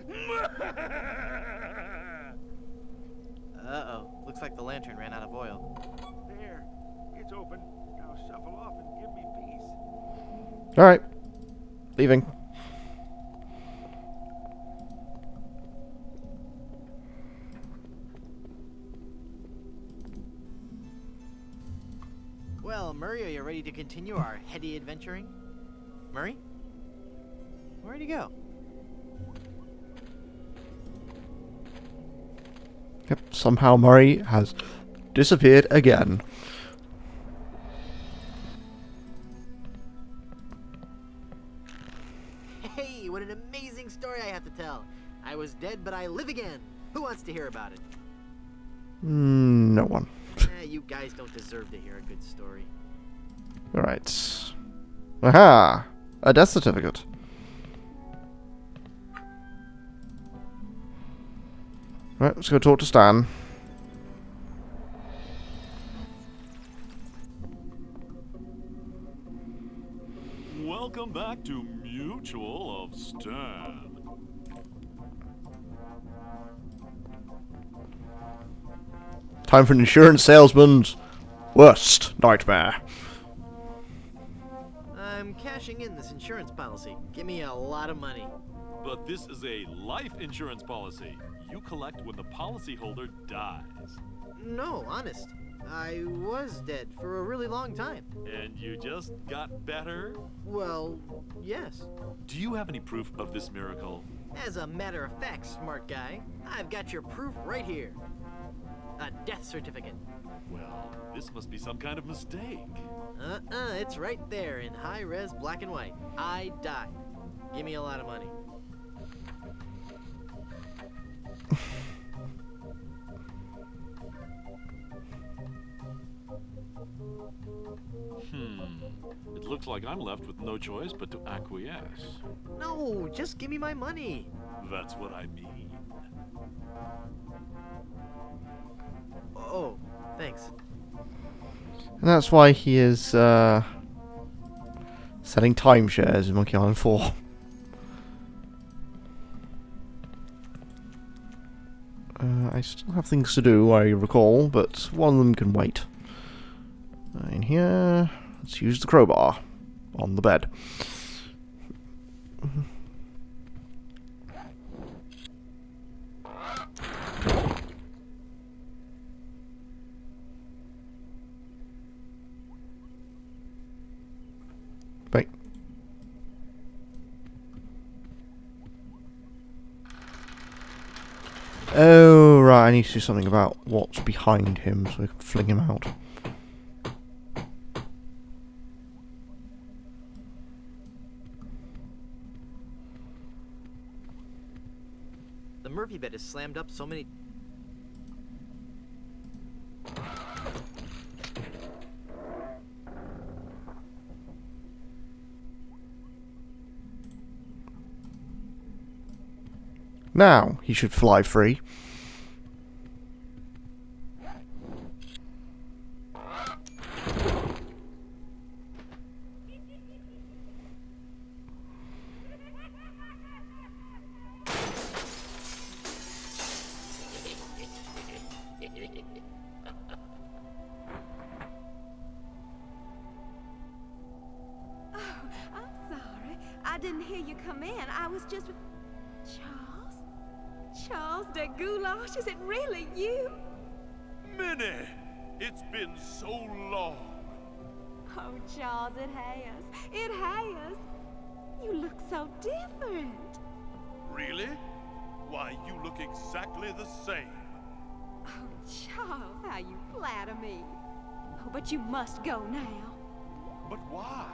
Uh-oh. Looks like the lantern ran out of oil. There, it's open. Now shuffle off and give me peace. Alright. Leaving. Well, Murray, are you ready to continue our heady adventuring? Murray? Where'd he go? Yep, somehow Murray has disappeared again. Hey, what an amazing story I have to tell. I was dead, but I live again. Who wants to hear about it? No one. You guys don't deserve to hear a good story. Alright. Aha! A death certificate. Right, let's go talk to Stan. Welcome back to Mutual of Stan. Time for an insurance salesman's worst nightmare. I'm cashing in this insurance policy. Give me a lot of money. But this is a life insurance policy. You collect when the policyholder dies. No, honest. I was dead for a really long time. And you just got better? Well, yes. Do you have any proof of this miracle? As a matter of fact, smart guy, I've got your proof right here. A death certificate. Well, this must be some kind of mistake. It's right there in high-res black and white. I died. Give me a lot of money. It looks like I'm left with no choice but to acquiesce. No, just give me my money. That's what I mean. Oh, thanks. And that's why he is selling timeshares in Monkey Island 4. I still have things to do, I recall, but one of them can wait. In here, let's use the crowbar on the bed. Wait. Oh, right, I need to do something about what's behind him so we can fling him out. The Murphy bed is slammed up so many... Now, he should fly free. I'm sorry. I didn't hear you come in. I was just with... Charles? Charles de Goulash? Is it really you? Minnie! It's been so long. Oh, Charles, it has. It has. You look so different. Really? Why, you look exactly the same. Oh, Charles, how you flatter me. Oh, but you must go now. But why?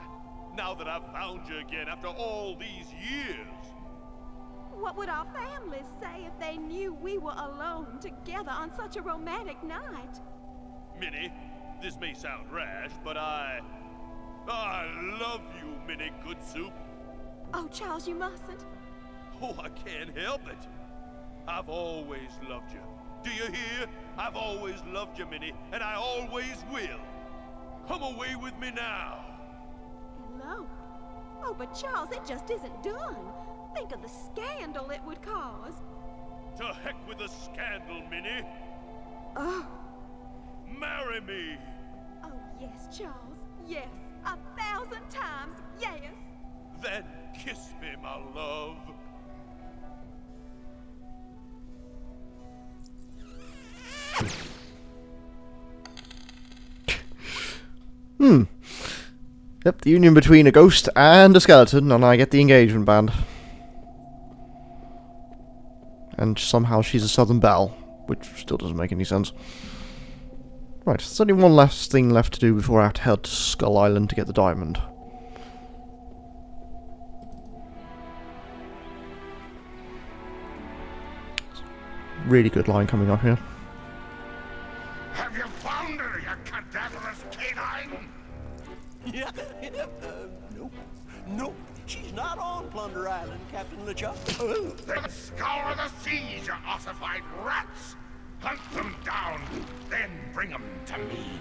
Now that I've found you again after all these years. What would our families say if they knew we were alone together on such a romantic night? Minnie, this may sound rash, but I love you, Minnie Good Soup. Oh, Charles, you mustn't. Oh, I can't help it. I've always loved you. Do you hear? I've always loved you, Minnie, and I always will. Come away with me now. Hello? Oh, but Charles, it just isn't done. Think of the scandal it would cause. To heck with the scandal, Minnie. Oh. Marry me. Oh, yes, Charles. Yes. 1,000 times yes. Then kiss me, my love. Yep, the union between a ghost and a skeleton, and I get the engagement band. And somehow she's a Southern Belle, which still doesn't make any sense. Right, there's only one last thing left to do before I have to head to Skull Island to get the diamond. Really good line coming up here. Have you found her, you cadaverous canine? Yeah, nope. Nope, she's not on Plunder Island, Captain LeChuck. Then scour the seas, you ossified rats! Hunt them down, then bring them to me.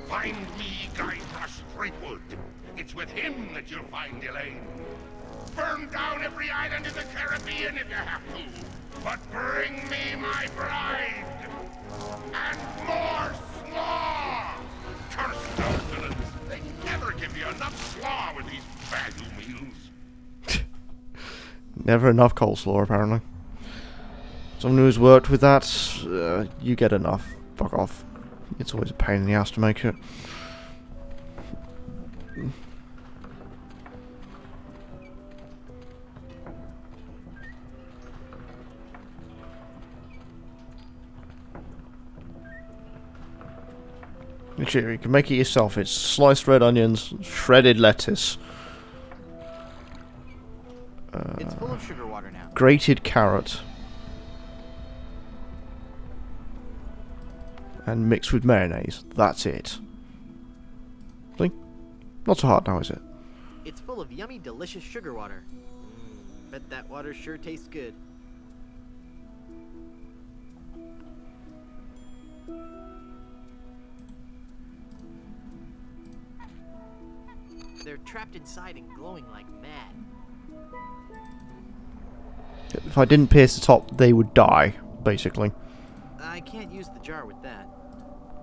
Find me Guybrush Threepwood. It's with him that you'll find Elaine. Burn down every island in the Caribbean if you have to. But bring me my bride! And more slaw! Curse those villains! They never give you enough slaw with these value meals. Never enough coleslaw, apparently. Someone who's worked with that, you get enough. Fuck off. It's always a pain in the ass to make it. Literally, you can make it yourself. It's sliced red onions, shredded lettuce, It's full of sugar water now. grated carrot, and mixed with mayonnaise. That's it. See? Not so hard now, is it? It's full of yummy, delicious sugar water. Bet that water sure tastes good. They're trapped inside and glowing like mad. If I didn't pierce the top, they would die, basically. I can't use the jar with that.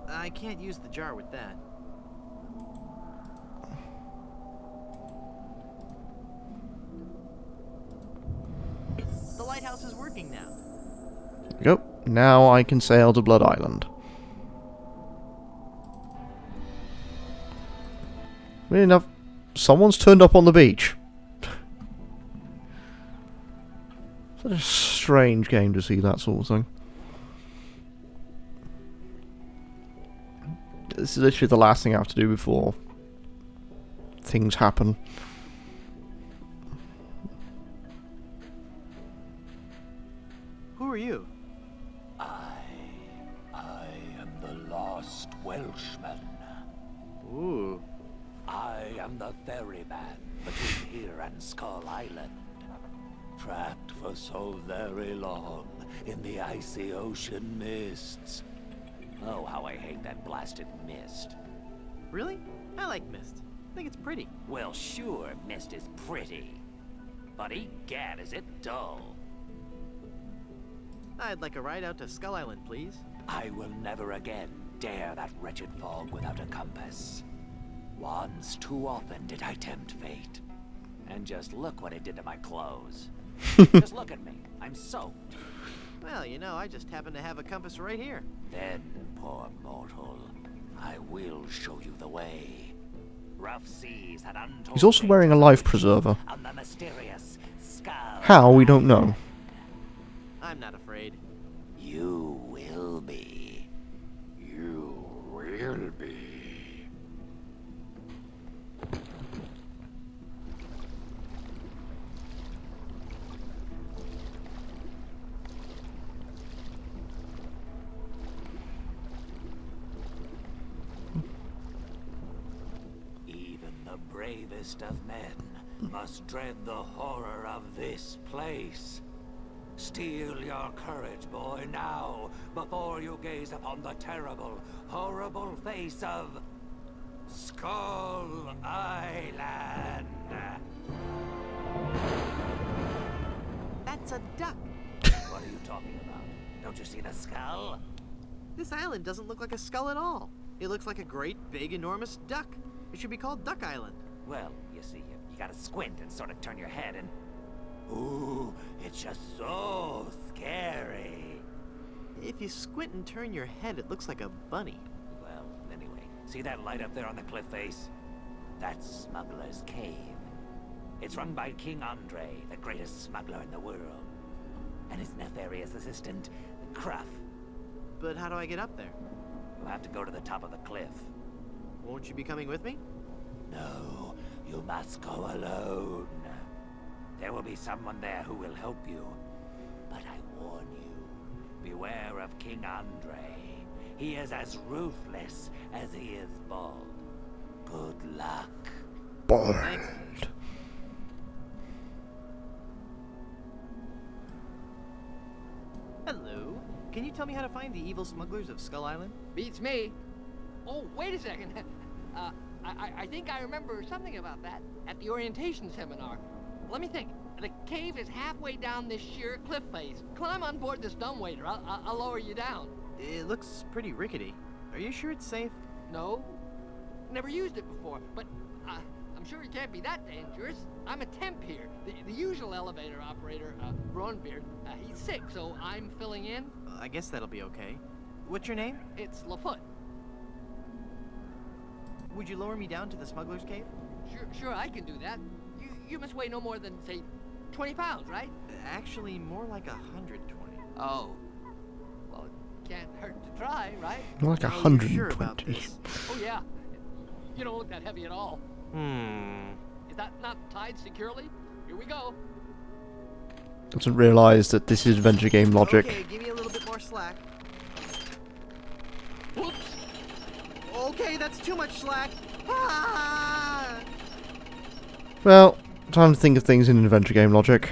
I can't use the jar with that. The lighthouse is working now. Go. Now I can sail to Blood Island. Weird enough, someone's turned up on the beach. Such a strange game to see that sort of thing. This is literally the last thing I have to do before things happen. Who are you? I am the lost Welshman. Ooh. I am the ferryman between here and Skull Island. Trapped for so very long in the icy ocean mists. Oh, how I hate that blasted mist. Really? I like mist. I think it's pretty. Well, sure, mist is pretty. But egad, is it dull. I'd like a ride out to Skull Island, please. I will never again dare that wretched fog without a compass. Once too often did I tempt fate. And just look what it did to my clothes. Just look at me. I'm soaked. Well, you know, I just happen to have a compass right here. Then, poor mortal, I will show you the way. Rough seas had untold. He's also wearing a life preserver. On the mysterious Skull. How, we don't know. I'm not afraid. You will be. You will be. Even the bravest of men must dread the horror of this place. Steel your courage, boy, now, before you gaze upon the terrible, horrible face of Skull Island. That's a duck. What are you talking about? Don't you see the skull? This island doesn't look like a skull at all. It looks like a great, big, enormous duck. It should be called Duck Island. Well, you see, you gotta squint and sort of turn your head and... Ooh, it's just so scary. If you squint and turn your head, it looks like a bunny. Well, anyway, see that light up there on the cliff face? That's Smuggler's Cave. It's run by King Andre, the greatest smuggler in the world. And his nefarious assistant, Cruff. But how do I get up there? You'll have to go to the top of the cliff. Won't you be coming with me? No, you must go alone. There will be someone there who will help you. But I warn you, beware of King Andre. He is as ruthless as he is bald. Good luck. Bald. Hello. Can you tell me how to find the evil smugglers of Skull Island? Beats me. Oh, wait a second. I think I remember something about that at the orientation seminar. Let me think. The cave is halfway down this sheer cliff face. Climb on board this dumbwaiter. I'll lower you down. It looks pretty rickety. Are you sure it's safe? No. Never used it before, but I'm sure it can't be that dangerous. I'm a temp here. The usual elevator operator, Braunbeard, he's sick, so I'm filling in. I guess that'll be okay. What's your name? It's Lafoot. Would you lower me down to the smuggler's cave? Sure, I can do that. You must weigh no more than, say, 20 pounds, right? Actually, more like 120. Oh. Well, it can't hurt to try, right? Like Are you sure 120. about this? You don't look that heavy at all. Is that not tied securely? Here we go. Doesn't realise that this is adventure game logic. Okay, give me a little bit more slack. Whoops. Okay, that's too much slack. Ah! Well, time to think of things in adventure game logic.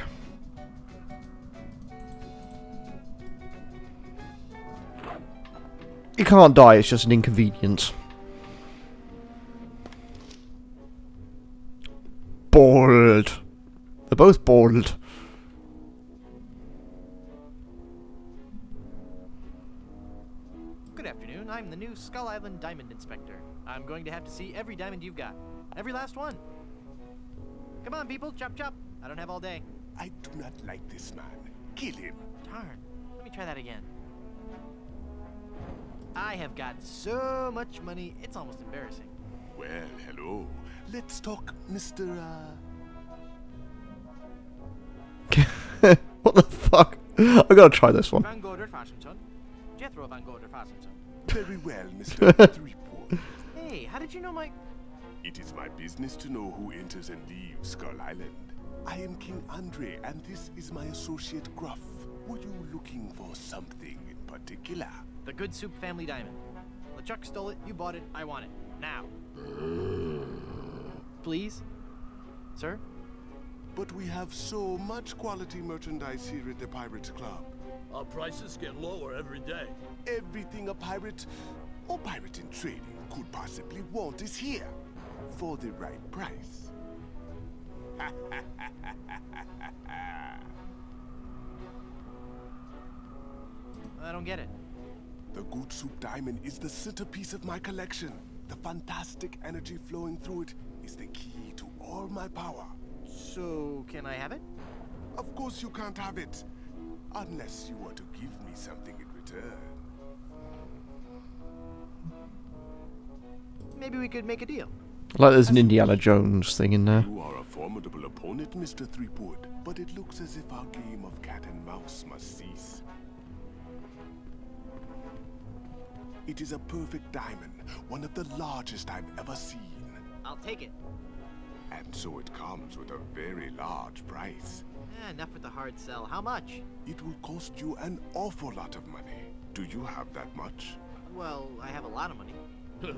You can't die, it's just an inconvenience. Bored. They're both bored. Good afternoon, I'm the new Skull Island Diamond Inspector. I'm going to have to see every diamond you've got. Every last one. Come on, people, chop chop. I don't have all day. I do not like this man. Kill him. Darn. Let me try that again. I have got so much money, it's almost embarrassing. Well, hello. Let's talk, Mr. What the fuck? I gotta try this one. Van Gorder Washington. Jethro Van Gorder Washington. Very well, Mr. Threepwood. Hey, how did you know my... It is my business to know who enters and leaves Skull Island. I am King Andre, and this is my associate Gruff. Were you looking for something in particular? The Good Soup Family Diamond. LeChuck stole it, you bought it, I want it. Now. Please? Sir? But we have so much quality merchandise here at the Pirates Club. Our prices get lower every day. Everything a pirate or pirate in trading could possibly want is here. For the right price. I don't get it. The Good Soup Diamond is the centerpiece of my collection. The fantastic energy flowing through it is the key to all my power. So, can I have it? Of course you can't have it. Unless you want to give me something in return. Maybe we could make a deal. Like there's an Indiana Jones thing in there. You are a formidable opponent, Mr. Threepwood, but it looks as if our game of cat and mouse must cease. It is a perfect diamond, one of the largest I've ever seen. I'll take it. And so it comes with a very large price. Enough with the hard sell. How much? It will cost you an awful lot of money. Do you have that much? Well, I have a lot of money.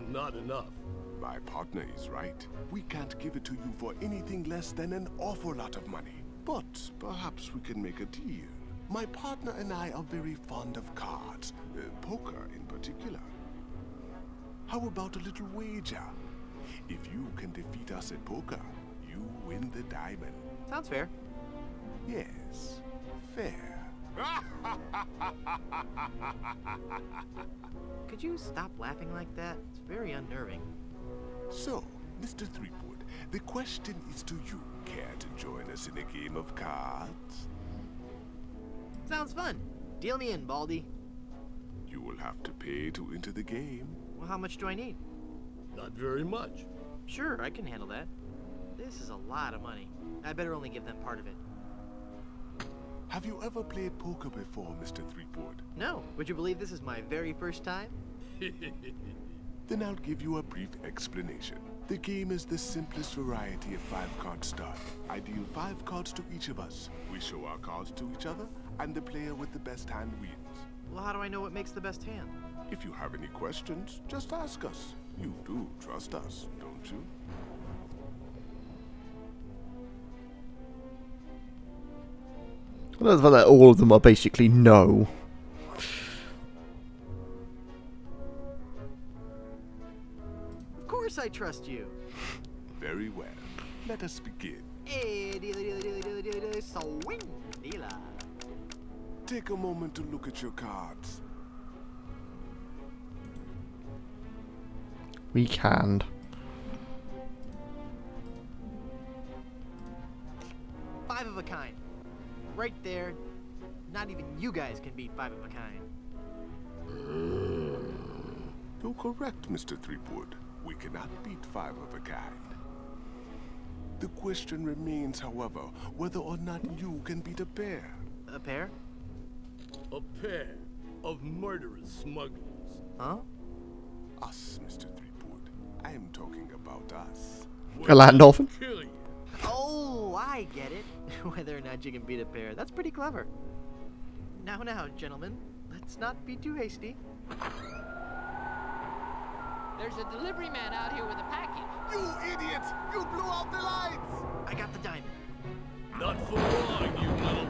Not enough. My partner is right. We can't give it to you for anything less than an awful lot of money. But perhaps we can make a deal. My partner and I are very fond of cards, poker in particular. How about a little wager? If you can defeat us at poker, you win the diamond. Sounds fair. Yes, fair. Could you stop laughing like that? It's very unnerving. So, Mr. Threepwood, the question is to you. Care to join us in a game of cards? Sounds fun. Deal me in, Baldy. You will have to pay to enter the game. Well, how much do I need? Not very much. Sure, I can handle that. This is a lot of money. I better only give them part of it. Have you ever played poker before, Mr. Threepwood? No. Would you believe this is my very first time? Then I'll give you a brief explanation. The game is the simplest variety of 5-card start. I deal 5 cards to each of us. We show our cards to each other, and the player with the best hand wins. Well, how do I know what makes the best hand? If you have any questions, just ask us. You do trust us, don't you? I love that all of them are basically no. Of course I trust you. Very well. Let us begin. Hey, dealer, swing, dealer. Take a moment to look at your cards. We can. Five of a kind. Right there. Not even you guys can beat 5 of a kind. You're correct, Mr. Threepwood. We cannot beat 5 of a kind. The question remains, however, whether or not you can beat a pair. A pair? A pair of murderous smugglers. Huh? Us, Mr. Threepwood. I am talking about about us. A land dolphin? Kill you. Oh, I get it. Whether or not you can beat a bear, that's pretty clever. Now, gentlemen, let's not be too hasty. There's a delivery man out here with a package. You idiot! You blew out the lights! I got the diamond. Not for long, you little...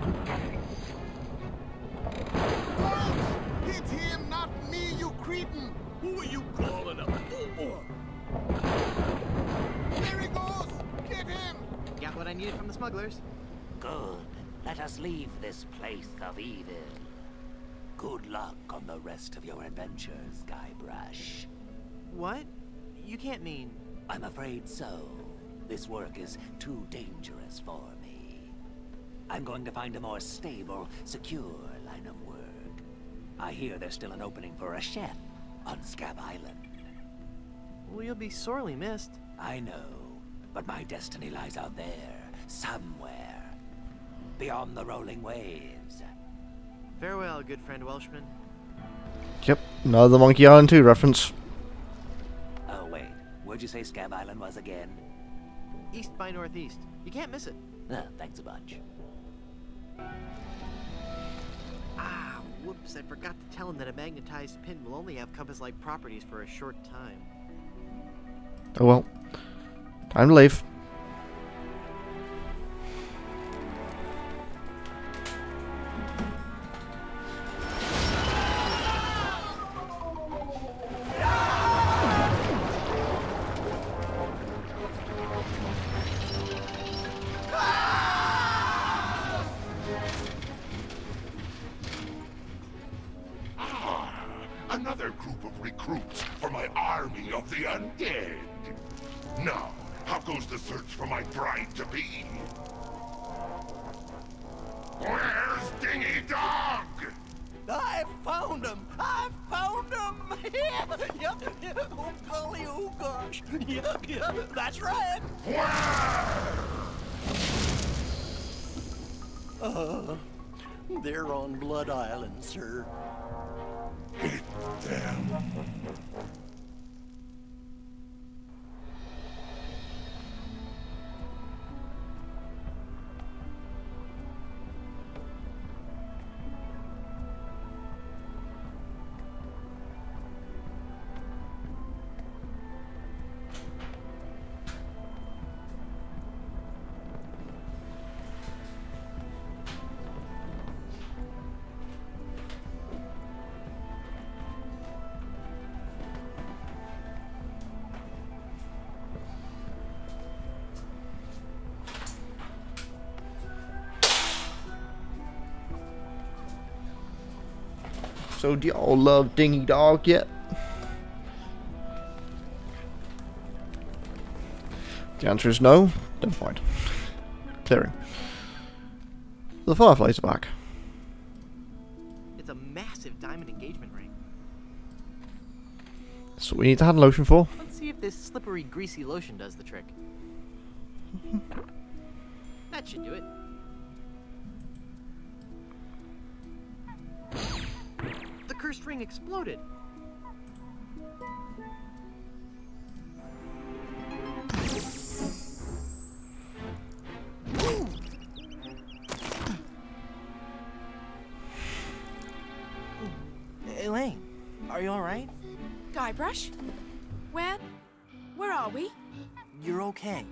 Don't! Hit him, not me, you cretin! Who are you calling a fool? There he goes! Get him! Got what I needed from the smugglers. Good. Let us leave this place of evil. Good luck on the rest of your adventures, Guybrush. What? You can't mean... I'm afraid so. This work is too dangerous for me. I'm going to find a more stable, secure line of work. I hear there's still an opening for a chef on Scab Island. Well, you'll be sorely missed. I know, but my destiny lies out there, somewhere. Beyond the rolling waves. Farewell, good friend Welshman. Yep, another Monkey Island 2 reference. Oh, wait. Where'd you say Scab Island was again? East by northeast. You can't miss it. Thanks a bunch. Ah, whoops. I forgot to tell him that a magnetized pin will only have compass-like properties for a short time. Oh well. Time to leave. Another group of recruits for my army of the undead. Now, how goes the search for my bride-to-be? Where's Dingy Dog? I found him! I found him! Oh, golly, oh, gosh. Yeah, that's right. They're on Blood Island, sir. Hit them. So do y'all love Dingy Dog yet? The answer is no. Never mind. Clearing. The Fireflies are back. It's a massive diamond engagement ring. That's what we need the hand lotion for. Let's see if this slippery, greasy lotion does the trick. That should do it. The cursed ring exploded. Elaine, are you all right? Guybrush? Where are we? You're okay.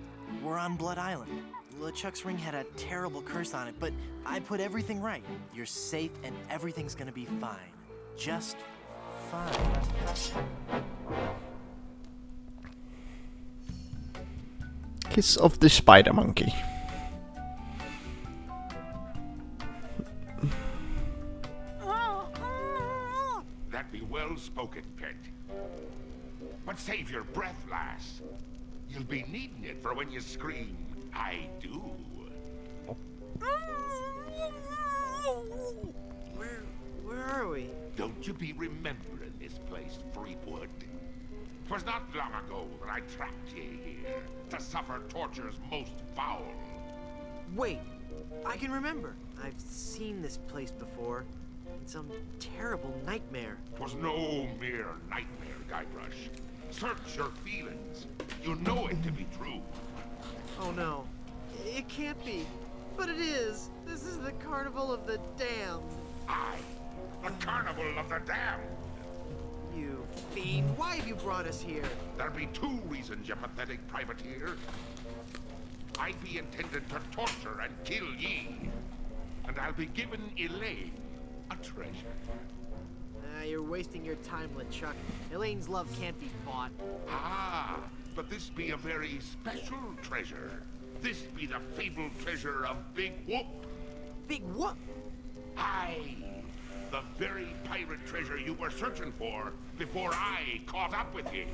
We're on Blood Island. LeChuck's ring had a terrible curse on it, but I put everything right. You're safe and everything's gonna be fine. Just fine. Kiss of the Spider Monkey. That be well spoken, pet. But save your breath, lass. You'll be needing it for when you scream, I do. Where are we? Don't you be remembering this place, Freepwood? 'Twas not long ago that I trapped ye here to suffer tortures most foul. Wait, I can remember. I've seen this place before. In some terrible nightmare. 'Twas no mere nightmare, Guybrush. Search your feelings. You know it to be true. Oh no. It can't be. But it is. This is the Carnival of the Damned. Aye, the Carnival of the Damned. You fiend. Why have you brought us here? There'll be two reasons, you pathetic privateer. I be intended to torture and kill ye. And I'll be given Elaine a treasure. You're wasting your time, LeChuck. Elaine's love can't be bought. Ah, but this be a very special treasure. This be the fabled treasure of Big Whoop. Big Whoop? Aye, the very pirate treasure you were searching for before I caught up with you.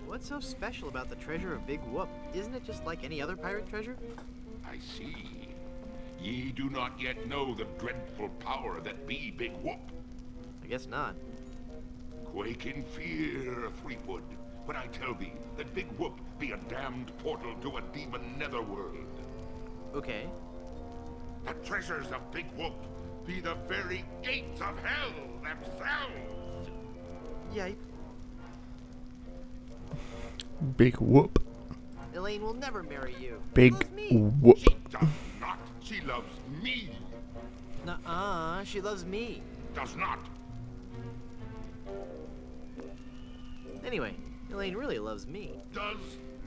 What's so special about the treasure of Big Whoop? Isn't it just like any other pirate treasure? I see. Ye do not yet know the dreadful power that be Big Whoop. I guess not. Quake in fear, Threepwood, when I tell thee that Big Whoop be a damned portal to a demon netherworld. Okay. The treasures of Big Whoop be the very gates of hell themselves. Yipe. Big whoop. Elaine will never marry you. Big whoop. She does not. She loves me. Nuh-uh, she loves me. Does not. Anyway, Elaine really loves me. Does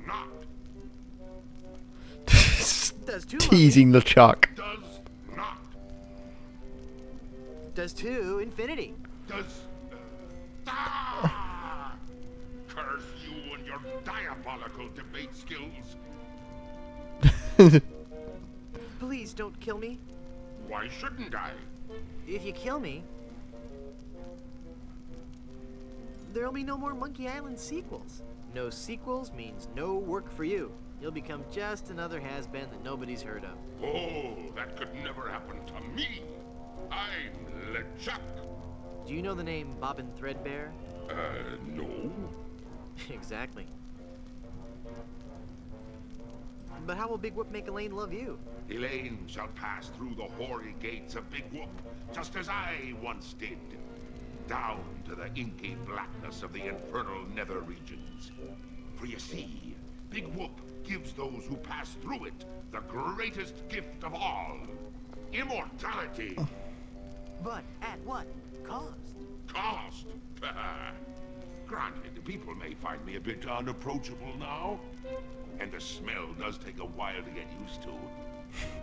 not. Does too. Teasing LeChuck. Does not. Does too. Infinity. Does. Ah! Curse you and your diabolical debate skills. Please don't kill me. Why shouldn't I? If you kill me, there'll be no more Monkey Island sequels. No sequels means no work for you. You'll become just another has-been that nobody's heard of. Oh, that could never happen to me. I'm LeChuck. Do you know the name Bobbin Threadbare? No. Exactly. But how will Big Whoop make Elaine love you? Elaine shall pass through the hoary gates of Big Whoop, just as I once did. Down to the inky blackness of the infernal nether regions. For you see, Big Whoop gives those who pass through it the greatest gift of all. Immortality. But at what cost? Cost? Granted, people may find me a bit unapproachable now, and the smell does take a while to get used to.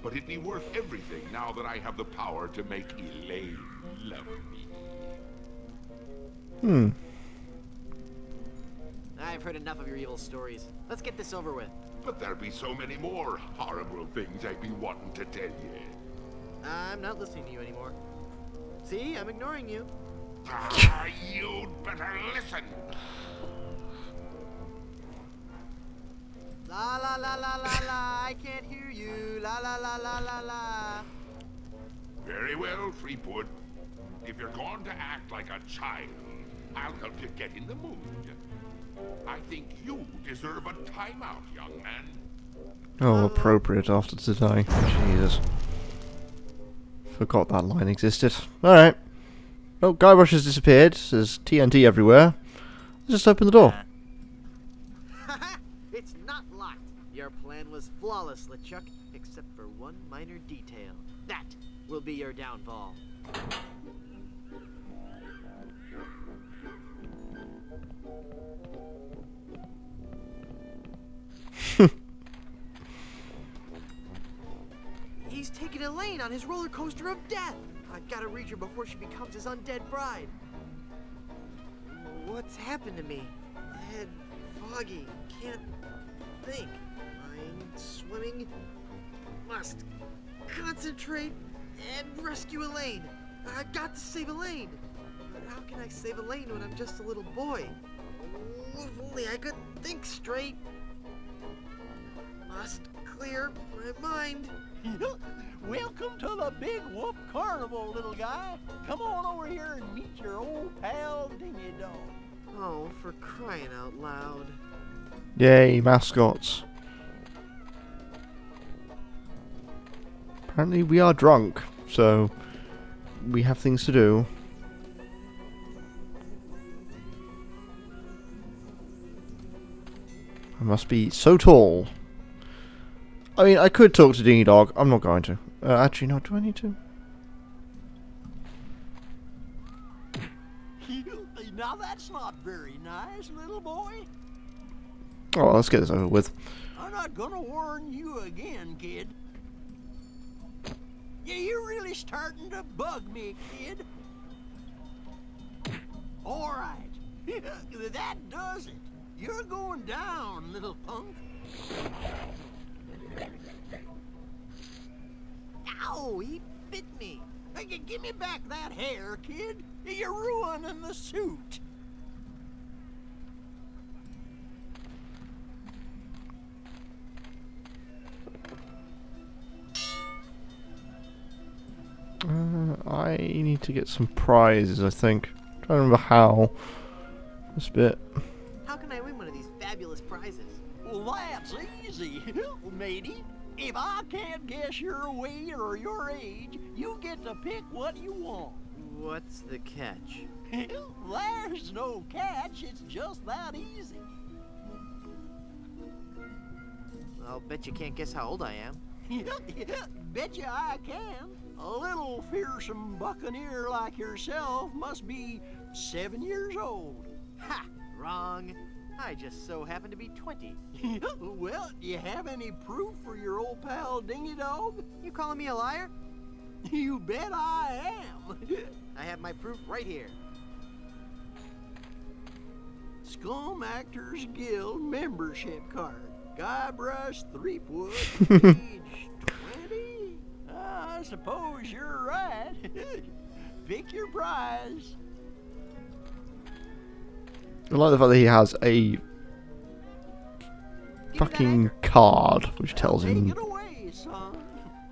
But it'd be worth everything now that I have the power to make Elaine love me. I've heard enough of your evil stories. Let's get this over with. But there'll be so many more horrible things I'd be wanting to tell you. I'm not listening to you anymore. See, I'm ignoring you. Ah, you'd better listen. La la la la la la, I can't hear you. La la la la la la. Very well, Threepwood. If you're going to act like a child, I'll help you get in the mood. I think you deserve a timeout, young man. Oh, appropriate after today. Jesus. Forgot that line existed. Alright. Oh, Guybrush has disappeared. There's TNT everywhere. Let's just open the door. It's not locked. Your plan was flawless, LeChuck, except for one minor detail. That will be your downfall. He's taking Elaine on his roller coaster of death. I gotta reach her before she becomes his undead bride. What's happened to me? Head foggy. Can't think. Mind swimming. Must concentrate and rescue Elaine. I've got to save Elaine. But how can I save Elaine when I'm just a little boy? If only I could think straight. Must clear my mind. Welcome to the Big Whoop Carnival, little guy. Come on over here and meet your old pal, Dingy Dog. Oh, for crying out loud. Yay, mascots. Apparently we are drunk, so we have things to do. must be so tall. I mean, I could talk to Dingy Dog. I'm not going to. Actually, no. Do I need to? Now that's not very nice, little boy. Oh, let's get this over with. I'm not gonna warn you again, kid. Yeah, you're really starting to bug me, kid. All right. That does it. You're going down, little punk. Ow, he bit me. Hey, give me back that hair, kid. You're ruining the suit. I need to get some prizes, I think. I'm trying to remember how. This bit. How can I win one of these fabulous prizes? Well, that's easy, matey. If I can't guess your weight or your age, you get to pick what you want. What's the catch? There's no catch, it's just that easy. I'll bet you can't guess how old I am. Betcha I can. A little fearsome buccaneer like yourself must be 7 years old. Ha! Wrong. I just so happen to be 20. Well, do you have any proof for your old pal Dingy Dog? You calling me a liar? You bet I am. I have my proof right here. Scum Actors Guild membership card. Guybrush Threepwood, age 20? I suppose you're right. Pick your prize. I like the fact that he has a fucking card which tells him Take it away, son.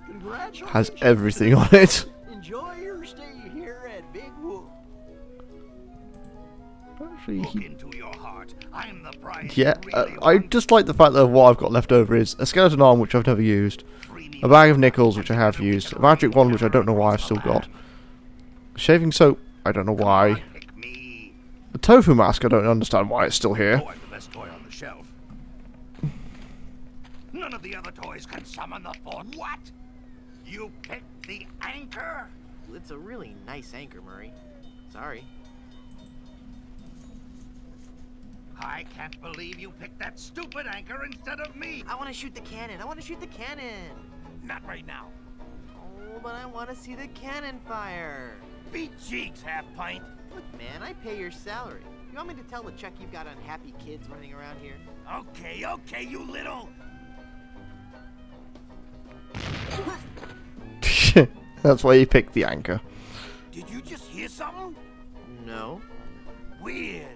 Congratulations. has everything on it. Enjoy your stay here at Big Whoop. Actually, Look into your heart. I'm the prize. yeah, I just like the fact that what I've got left over is a skeleton arm which I've never used, a bag of nickels which I have used, a magic wand which I don't know why I've still got, shaving soap, I don't know why, the tofu mask, I don't understand why it's still here. Oh, I'm the best toy on the shelf. None of the other toys can summon the force. What? You picked the anchor? Well, it's a really nice anchor, Murray. Sorry. I can't believe you picked that stupid anchor instead of me. I want to shoot the cannon. I want to shoot the cannon. Not right now. Oh, but I want to see the cannon fire. Beat cheeks, half-pint. Look, man, I pay your salary. You want me to tell the check you've got unhappy kids running around here? Okay, okay, you little... That's why you picked the anchor. Did you just hear something? No. Weird.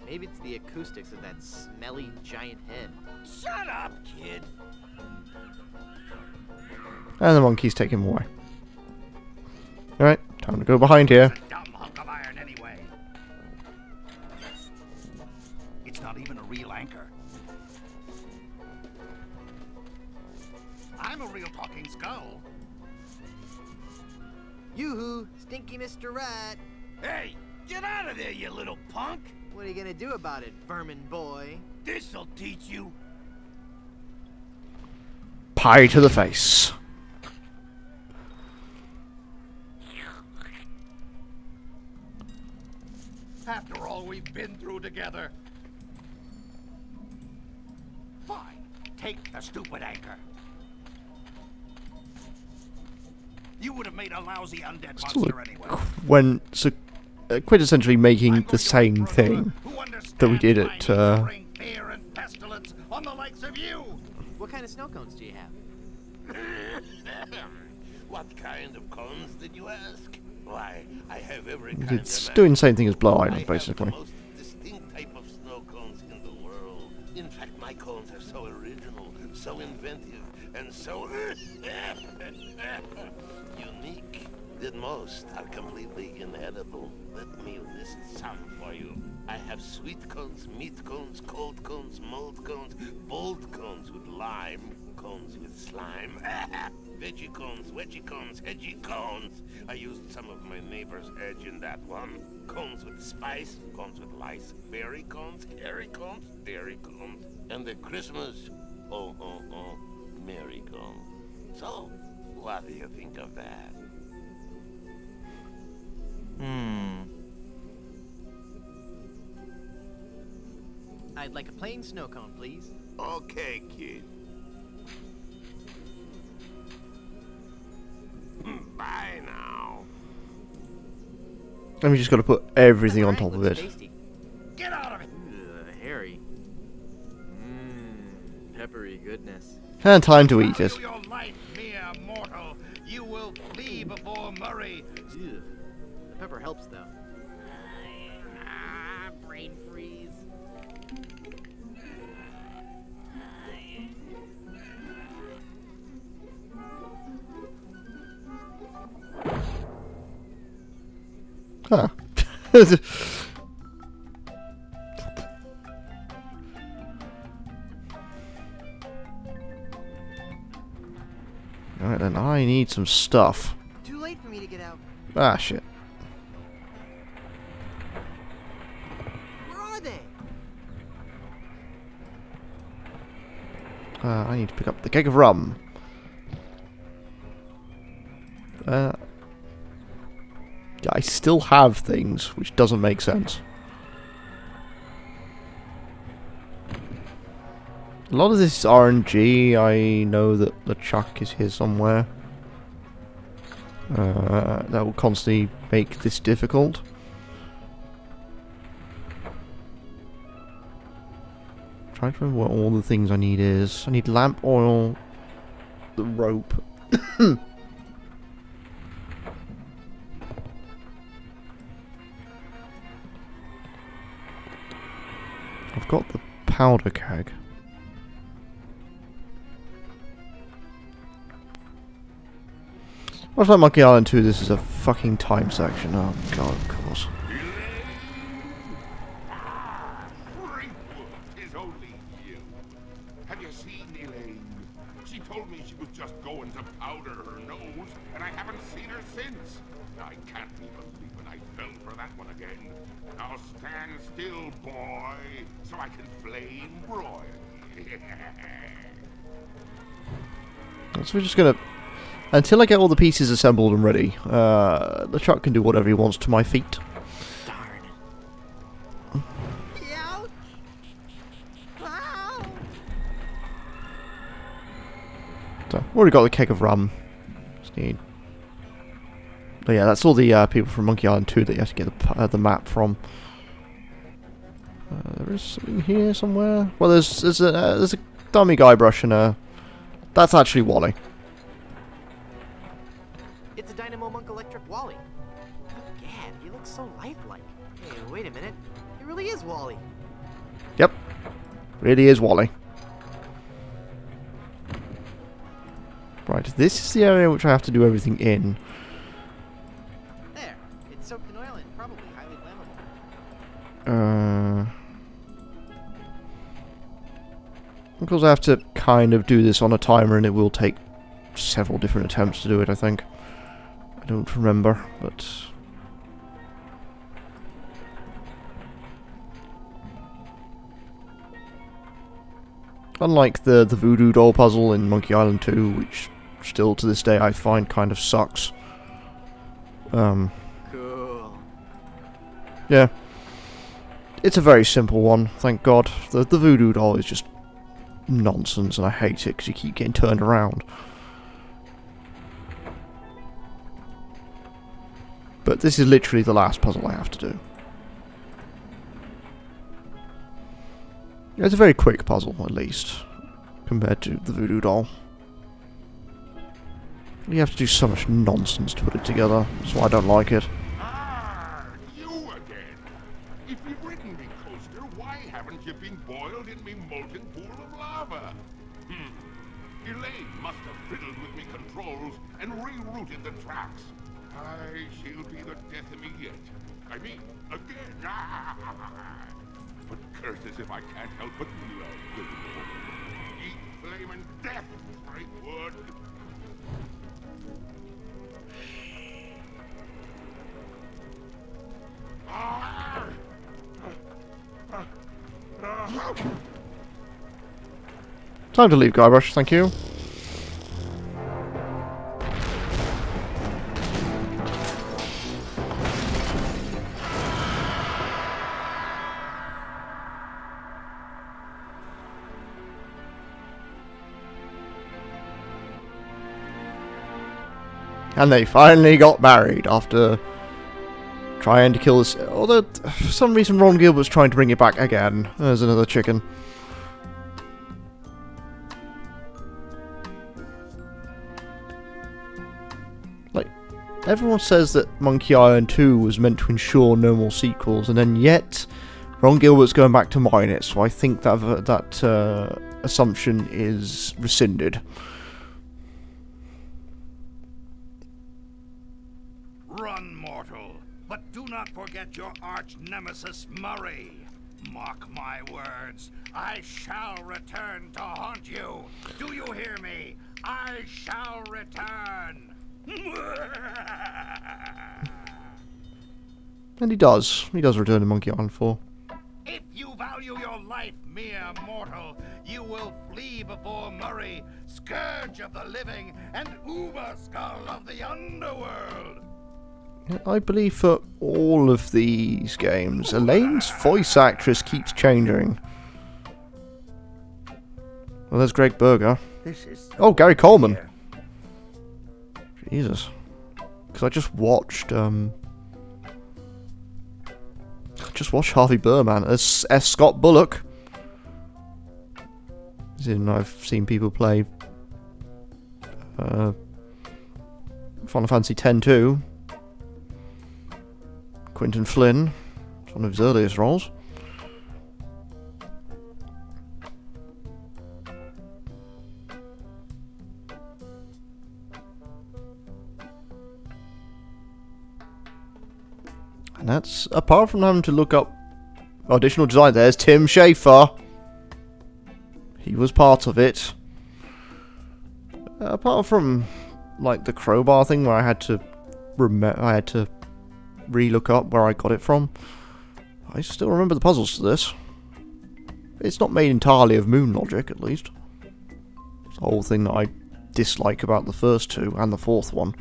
Maybe it's the acoustics of that smelly giant head. Shut up, kid. And the monkeys take him away. Alright, time to go behind here. It's a dumb hunk of iron anyway. It's not even a real anchor. I'm a real talking skull. Yoo-hoo, stinky Mr. Rat. Hey, get out of there, you little punk. What are you gonna do about it, vermin boy? This'll teach you. Pie to the face. After all we've been through together. Fine, take the stupid anchor. You would have made a lousy undead Still monster anyway. quintessentially making the same thing that we did at Bring fear and pestilence on the likes of you. What kind of snow cones do you have? What kind of cones did you ask? Why, I have every kind it's of doing the same thing as Blow I Island, have basically. the most distinct type of snow cones in the world. In fact, my cones are so original, so inventive, and so unique that most are completely inedible. Let me list some for you. I have sweet cones, meat cones, cold cones, mold cones, bold cones with lime, cones with slime, veggie cones, wedgie cones, hedgy cones. I used some of my neighbor's edge in that one. Cones with spice, cones with lice, berry cones, hairy cones, dairy cones, And the Christmas, miracle. So, what do you think of that? I'd like a plain snow cone, please. Okay, kid. Bye now. And we just got to put everything on top of it. Tasty. Get out of it! Ugh, hairy. Peppery goodness. And time to eat it. Your life, mere mortal. You will flee before Murray. Ew. The pepper helps, though. Brain freeze. Huh. Alright then, I need some stuff. Too late for me to get out. Ah, shit. Where are they? I need to pick up the keg of rum. I still have things, which doesn't make sense. A lot of this is RNG. I know that LeChuck is here somewhere. That will constantly make this difficult. Trying to remember what all the things I need is. I need lamp oil, the rope. I've got the powder keg. Much like Monkey Island 2, this is a fucking time section. Oh god, of course. Tis only you. Have you seen Elaine? She told me she was just going to powder her nose, and I haven't seen her since. I can't even believe when I fell for that one again. Now stand still, boy, so I can flame broil. So we're just gonna... Until I get all the pieces assembled and ready, the truck can do whatever he wants to my feet. So, I've already got the keg of rum. Just need... But yeah, that's all the people from Monkey Island 2 that you have to get the map from. There is something here somewhere. Well, there's a dummy Guybrush and a... That's actually Wally. It's a Dynamo Monk Electric Wally. Gad, he looks so lifelike. Hey, wait a minute. It really is Wally. Yep. Really is Wally. Right, this is the area which I have to do everything in. There. It's soaked in oil and probably highly flammable. Because I have to kind of do this on a timer and it will take several different attempts to do it, I think. I don't remember, but... Unlike the voodoo doll puzzle in Monkey Island 2, which still to this day I find kind of sucks. Cool. Yeah. It's a very simple one, thank God. The voodoo doll is just nonsense and I hate it because you keep getting turned around. But this is literally the last puzzle I have to do. It's a very quick puzzle, at least, compared to the voodoo doll. You have to do so much nonsense to put it together, that's why I don't like it. Ah, you again. If you've ridden me coaster, why haven't you been boiled in me molten pool of lava? Elaine must have fiddled with me controls and rerouted the tracks. Aye, she'll be the death of me yet. I mean, again. But curses if I can't help but love the woman. Eat flaming death, Brightwood. Time to leave, Guybrush, thank you. And they finally got married after trying to kill this. Although, for some reason, Ron Gilbert's trying to bring it back again. There's another chicken. Like, everyone says that Monkey Island 2 was meant to ensure no more sequels, and then yet Ron Gilbert's going back to mine it, so I think that assumption is rescinded. Run, mortal, but do not forget your arch nemesis Murray. Mark my words, I shall return to haunt you. Do you hear me? I shall return. And he does. He does return to Monkey Island 4. If you value your life, mere mortal, you will flee before Murray, scourge of the living and uber skull of the underworld. I believe for all of these games, Elaine's voice actress keeps changing. Well, there's Greg Berger. Oh, Gary Coleman. Jesus. Because I just watched Harvey Birdman as S. Scott Bullock. As in, I've seen people play Final Fantasy X too. Quentin Flynn, it's one of his earliest roles. And that's, apart from having to look up additional design, there's Tim Schafer. He was part of it. Apart from, like, the crowbar thing where I had to re-look up where I got it from, I still remember the puzzles to this. It's not made entirely of moon logic, at least. It's the whole thing that I dislike about the first two and the fourth one.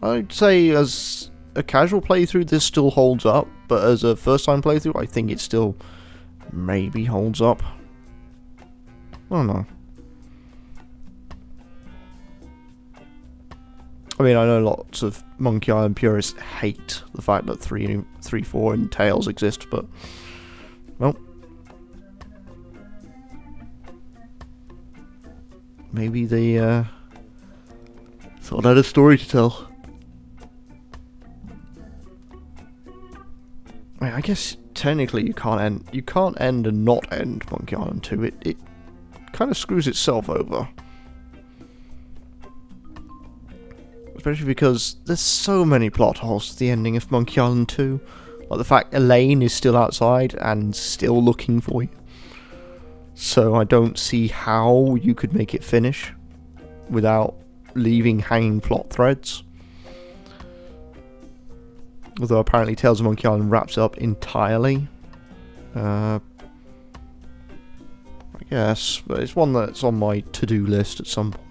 I'd say as a casual playthrough this still holds up, but as a first time playthrough I think it still maybe holds up. I don't know. I mean, I know lots of Monkey Island purists hate the fact that 3, 4 and Tails exist, but, well, maybe they thought I had a story to tell. I mean, I guess technically you can't end and not end Monkey Island 2. It kind of screws itself over. Especially because there's so many plot holes to the ending of Monkey Island 2. Like the fact Elaine is still outside and still looking for you. So I don't see how you could make it finish without leaving hanging plot threads. Although apparently Tales of Monkey Island wraps it up entirely. I guess, but it's one that's on my to-do list at some point.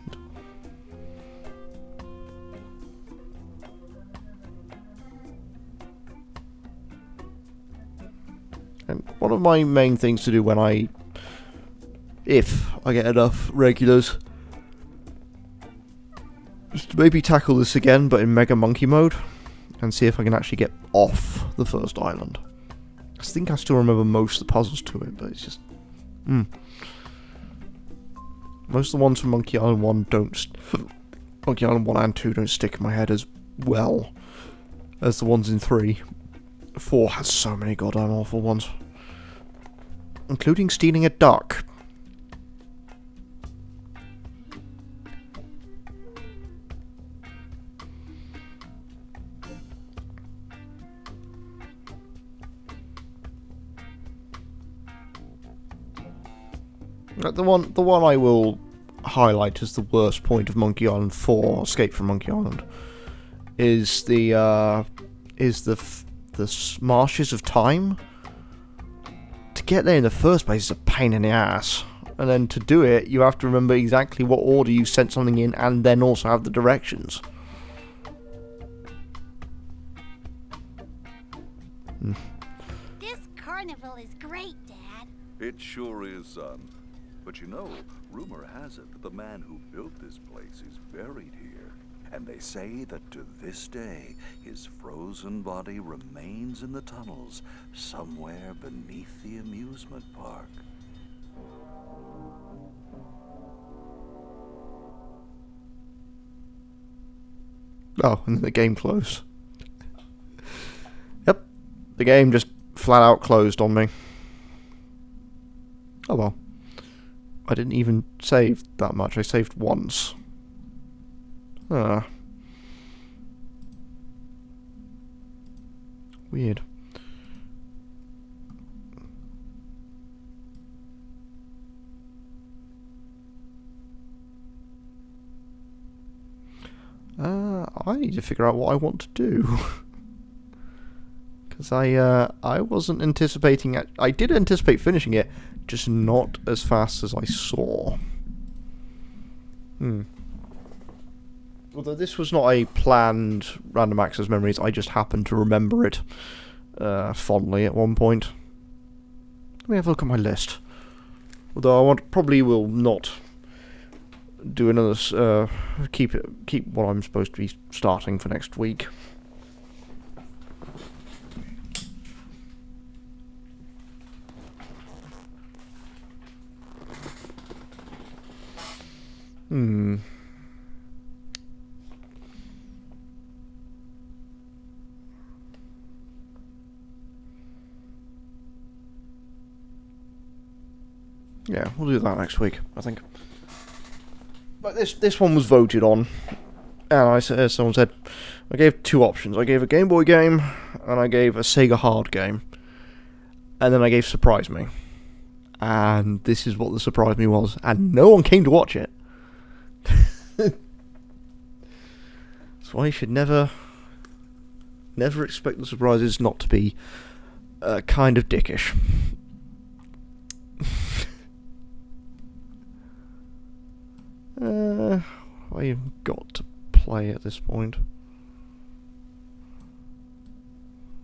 And one of my main things to do when if I get enough regulars, is to maybe tackle this again, but in Mega Monkey mode, and see if I can actually get off the first island. I think I still remember most of the puzzles to it, but it's just... Most of the ones from Monkey Island 1 Monkey Island 1 and 2 don't stick in my head as well as the ones in 3. 4 has so many goddamn awful ones. Including stealing a duck. The one I will highlight as the worst point of Monkey Island 4, Escape from Monkey Island, is the marshes of time. To get there in the first place is a pain in the ass. And then to do it, you have to remember exactly what order you sent something in and then also have the directions. This carnival is great, Dad. It sure is, son. But you know, rumor has it that the man who built this place is buried here. And they say that to this day, his frozen body remains in the tunnels somewhere beneath the amusement park. Oh, and the game closed. Yep, the game just flat out closed on me. Oh well. I didn't even save that much, I saved once. Weird. I need to figure out what I want to do. Because I wasn't anticipating it. I did anticipate finishing it, just not as fast as I saw. Although this was not a planned random access memories, I just happened to remember it fondly at one point. Let me have a look at my list. Although I probably will not do another keep what I'm supposed to be starting for next week. Yeah, we'll do that next week, I think. But this one was voted on, and someone said, I gave two options. I gave a Game Boy game, and I gave a Sega Hard game, and then I gave Surprise Me. And this is what the Surprise Me was, and no one came to watch it. That's why you should never expect the surprises not to be kind of dickish. I've got to play at this point.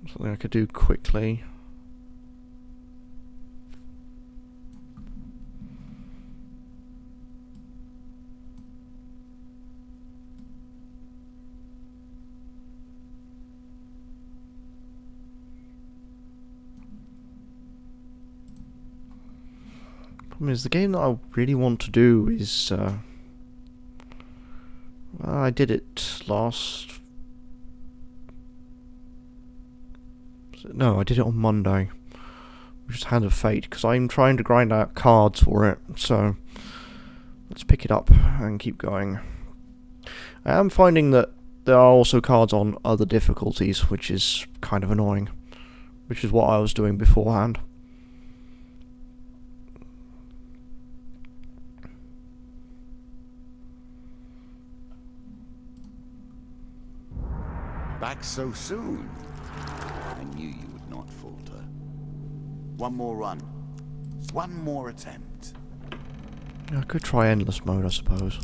Something I could do quickly. Problem is, the game that I really want to do is I did it last... No, I did it on Monday. Which is Hand of Fate, because I'm trying to grind out cards for it, so let's pick it up and keep going. I am finding that there are also cards on other difficulties, which is kind of annoying. Which is what I was doing beforehand. Back so soon? I knew you would not falter. One more run. One more attempt. I could try endless mode, I suppose.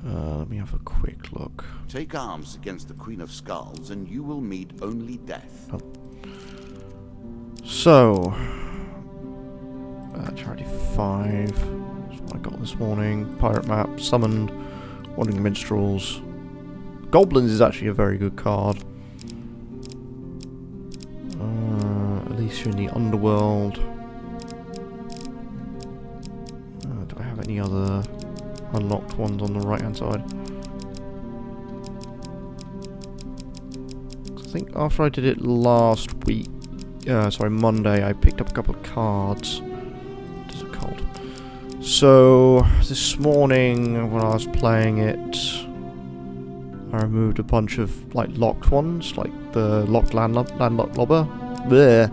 Let me have a quick look. Take arms against the Queen of Skulls and you will meet only death. Oh. So... Charity 5. That's what I got this morning. Pirate Map, Summoned, Wandering Minstrels. Goblins is actually a very good card. Alicia in the Underworld. Do I have any other unlocked ones on the right hand side? I think after I did it last week, Monday, I picked up a couple of cards. What is it called? So, this morning when I was playing it, I removed a bunch of locked ones, like the locked landlocked lobber. Bleh.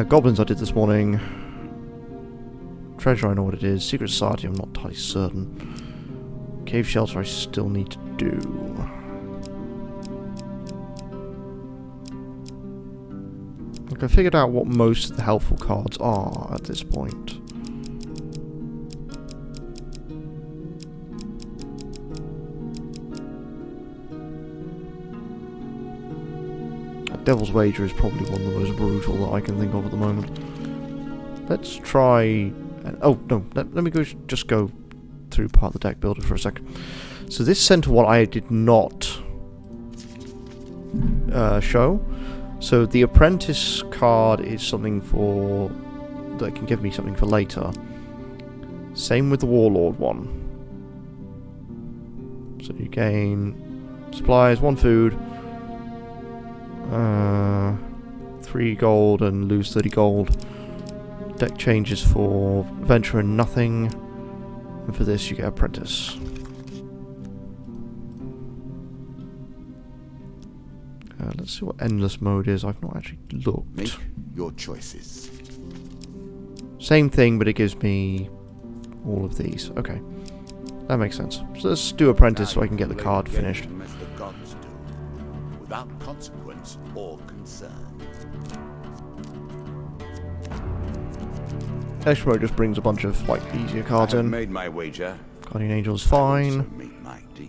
Goblins I did this morning. Treasure I know what it is. Secret Society I'm not entirely certain. Cave Shelter I still need to do. Like, I figured out what most of the helpful cards are at this point. Devil's Wager is probably one of the most brutal that I can think of at the moment. Let's try... oh, no, let me just go through part of the deck builder for a second. So this center one I did not show. So the Apprentice card is something for... that can give me something for later. Same with the Warlord one. So you gain supplies, 1 food, 3 gold and lose 30 gold. Deck changes for Venture and Nothing. And for this you get Apprentice. Let's see what Endless Mode is. I've not actually looked. Make your choices. Same thing, but it gives me all of these. Okay. That makes sense. So let's do Apprentice so I can get the card finished. As the gods do, without consequence or concern. Extra Mode just brings a bunch of like easier cards I have in. made my wager. Guardian Angel's fine. Make my deal.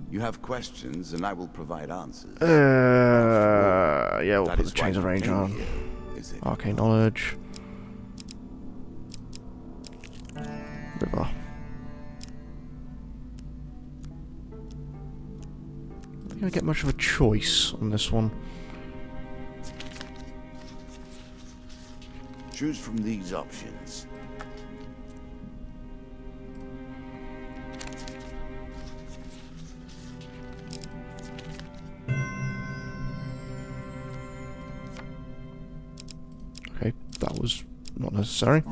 You have questions, and I will provide answers. Yeah, we'll That put is the Chains of why you Range came on. here, is it? Arcane Knowledge. River. I don't think I get much of a choice on this one. Choose from these options. Okay, that was not necessary.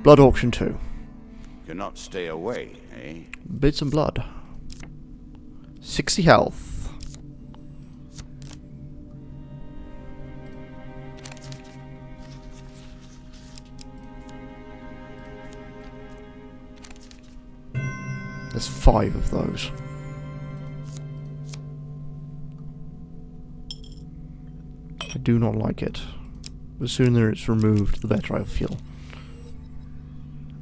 Blood Auction 2. Cannot stay away, eh? Bits and Blood. 60 health. There's 5 of those. I do not like it. The sooner it's removed, the better I feel.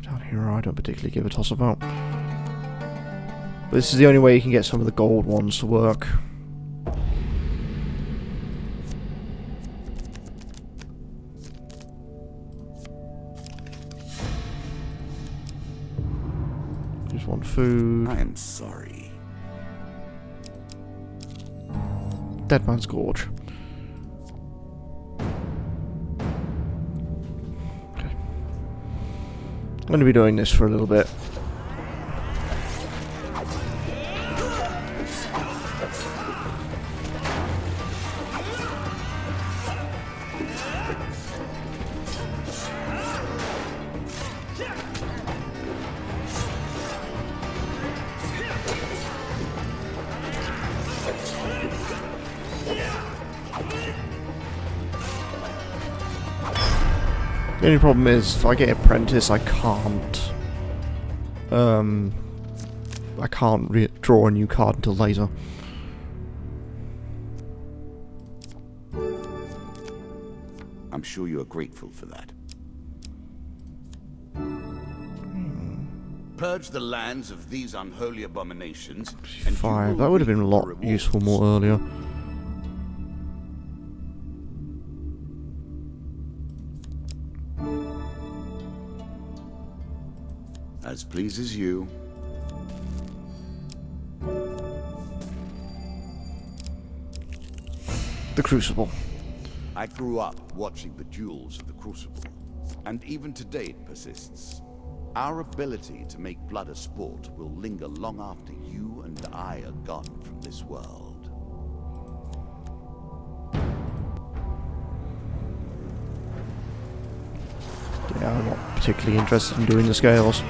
Down here, I don't particularly give a toss about. But this is the only way you can get some of the gold ones to work. Just want food. I am sorry. Dead Man's Gorge. Okay. I'm going to be doing this for a little bit. The only problem is, if I get Apprentice, I can't draw a new card until later. I'm sure you are grateful for that. Purge the lands of these unholy abominations. And 5. That would have been a lot useful more earlier. As pleases you. The Crucible. I grew up watching the jewels of the Crucible, and even today it persists. Our ability to make blood a sport will linger long after you and I are gone from this world. Yeah, I'm not particularly interested in doing the scales.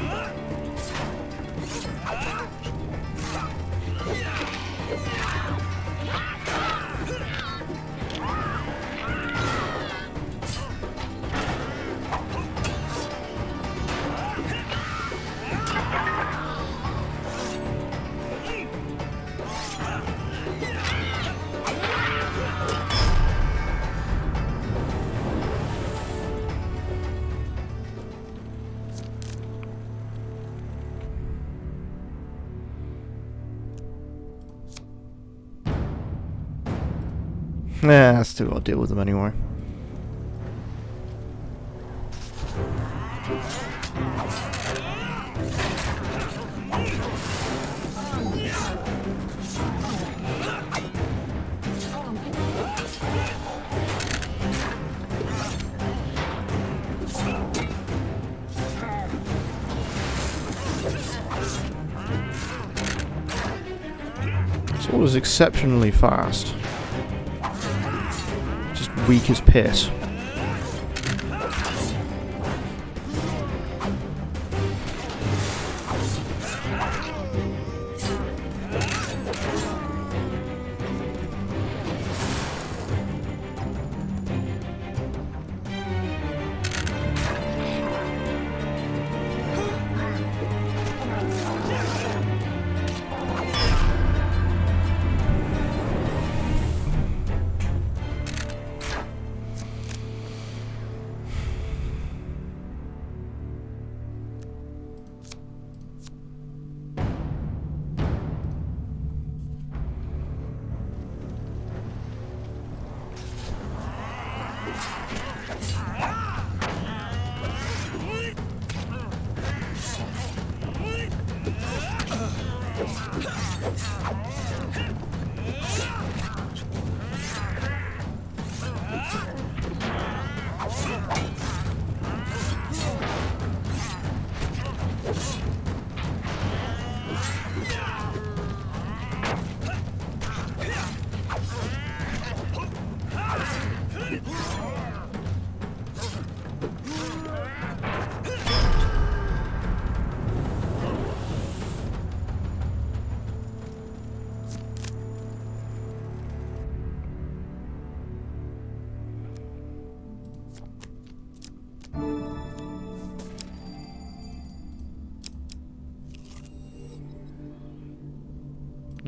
Yeah, still gotta deal with them anyway. Sword is exceptionally fast. Just weak as piss.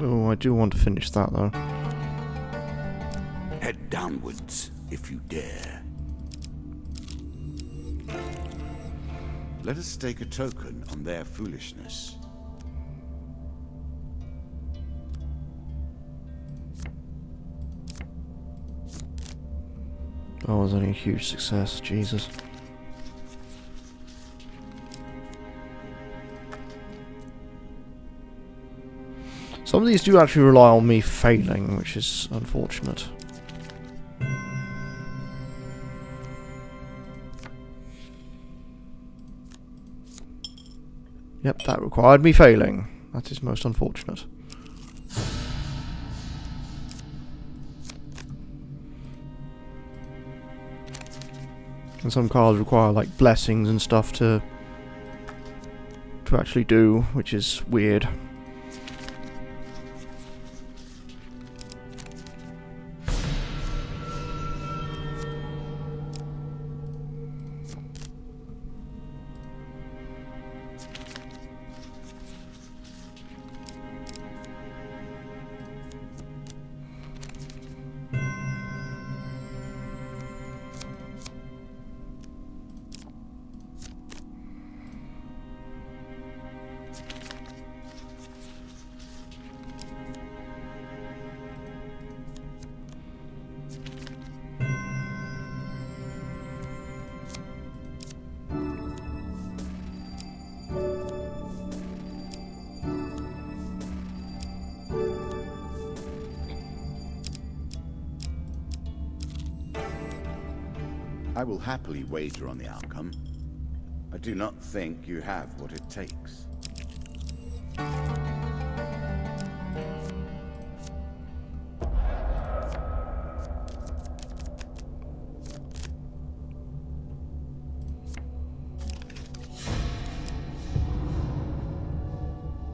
Oh, I do want to finish that though. Head downwards, if you dare. Let us stake a token on their foolishness. Oh, it was only a huge success, Jesus. Some of these do actually rely on me failing, which is unfortunate. Yep, that required me failing. That is most unfortunate. And some cards require like blessings and stuff to actually do, which is weird. I will happily wager on the outcome. I do not think you have what it takes.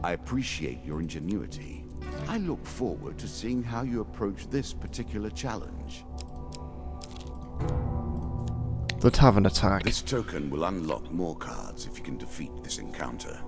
I appreciate your ingenuity. I look forward to seeing how you approach this particular challenge. The tavern attack. This token will unlock more cards if you can defeat this encounter.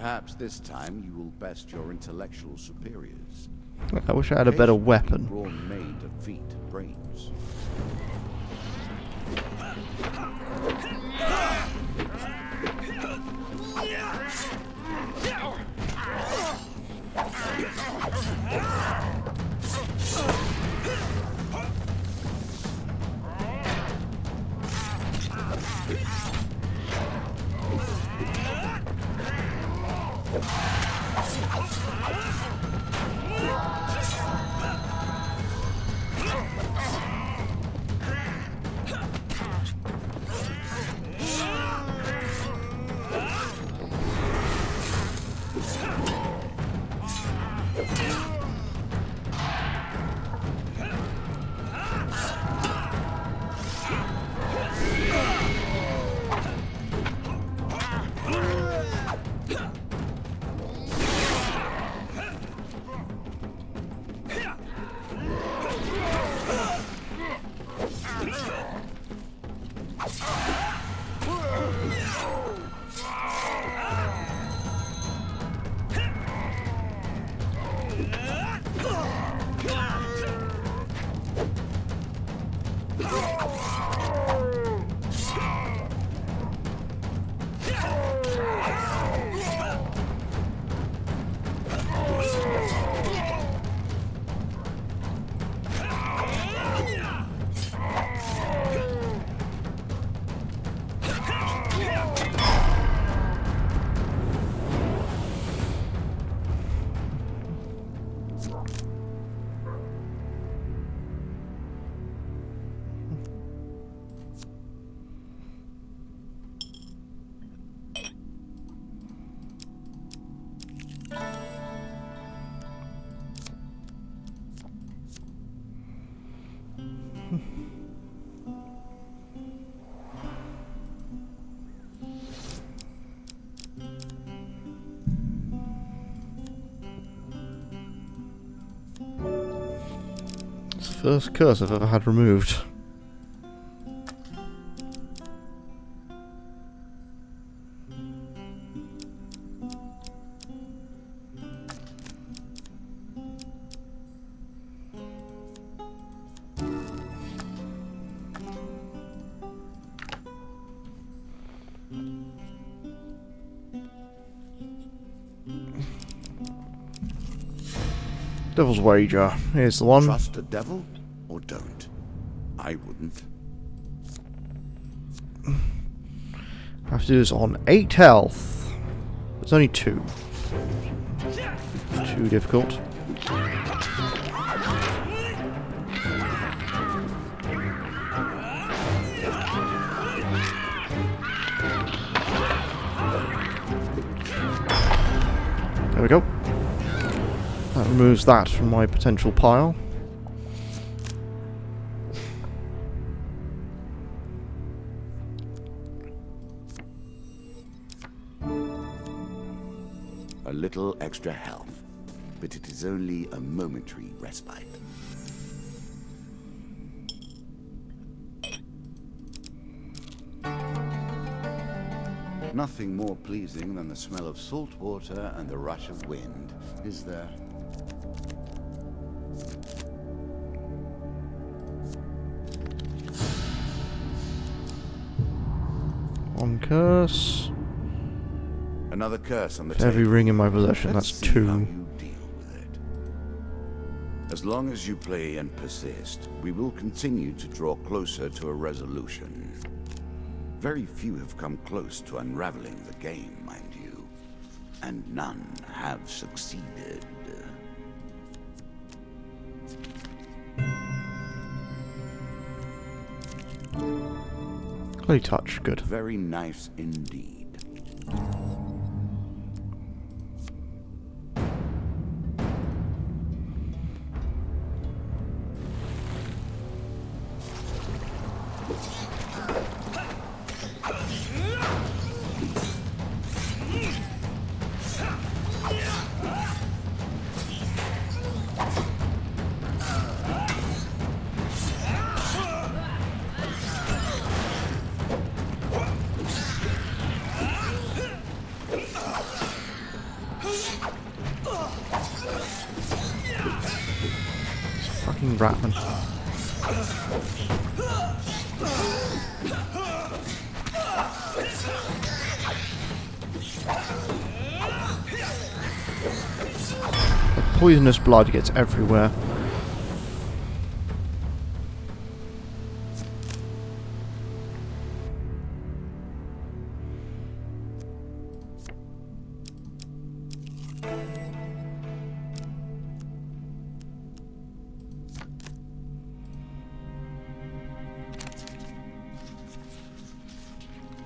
Perhaps this time you will best your intellectual superiors. I wish I had a better weapon. Brawn may defeat brains. It's the first curse I've ever had removed. Devil's Wager. Here's the one. Trust a devil or don't? I wouldn't. I have to do this on 8 health. It's only 2. Too difficult. There we go. That removes that from my potential pile. A little extra health, but it is only a momentary respite. Nothing more pleasing than the smell of salt water and the rush of wind, is there? One curse. Another curse on the Every table. ring in my possession, Let's that's see 2. how you deal with it. As long as you play and persist, we will continue to draw closer to a resolution. Very few have come close to unraveling the game, mind you, and none have succeeded. Clay touch, good. Very nice indeed. fucking Ratman. The poisonous blood gets everywhere.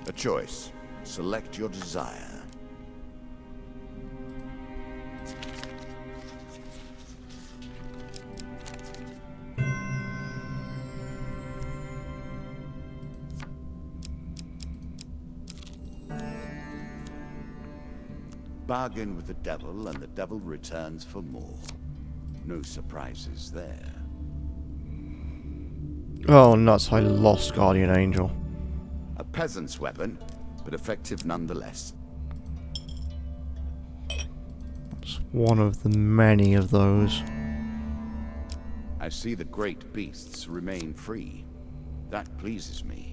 A choice. Select your desire. Bargain with the devil, and the devil returns for more. No surprises there. Oh nuts, I lost Guardian Angel. A peasant's weapon, but effective nonetheless. It's one of the many of those. I see the great beasts remain free. That pleases me.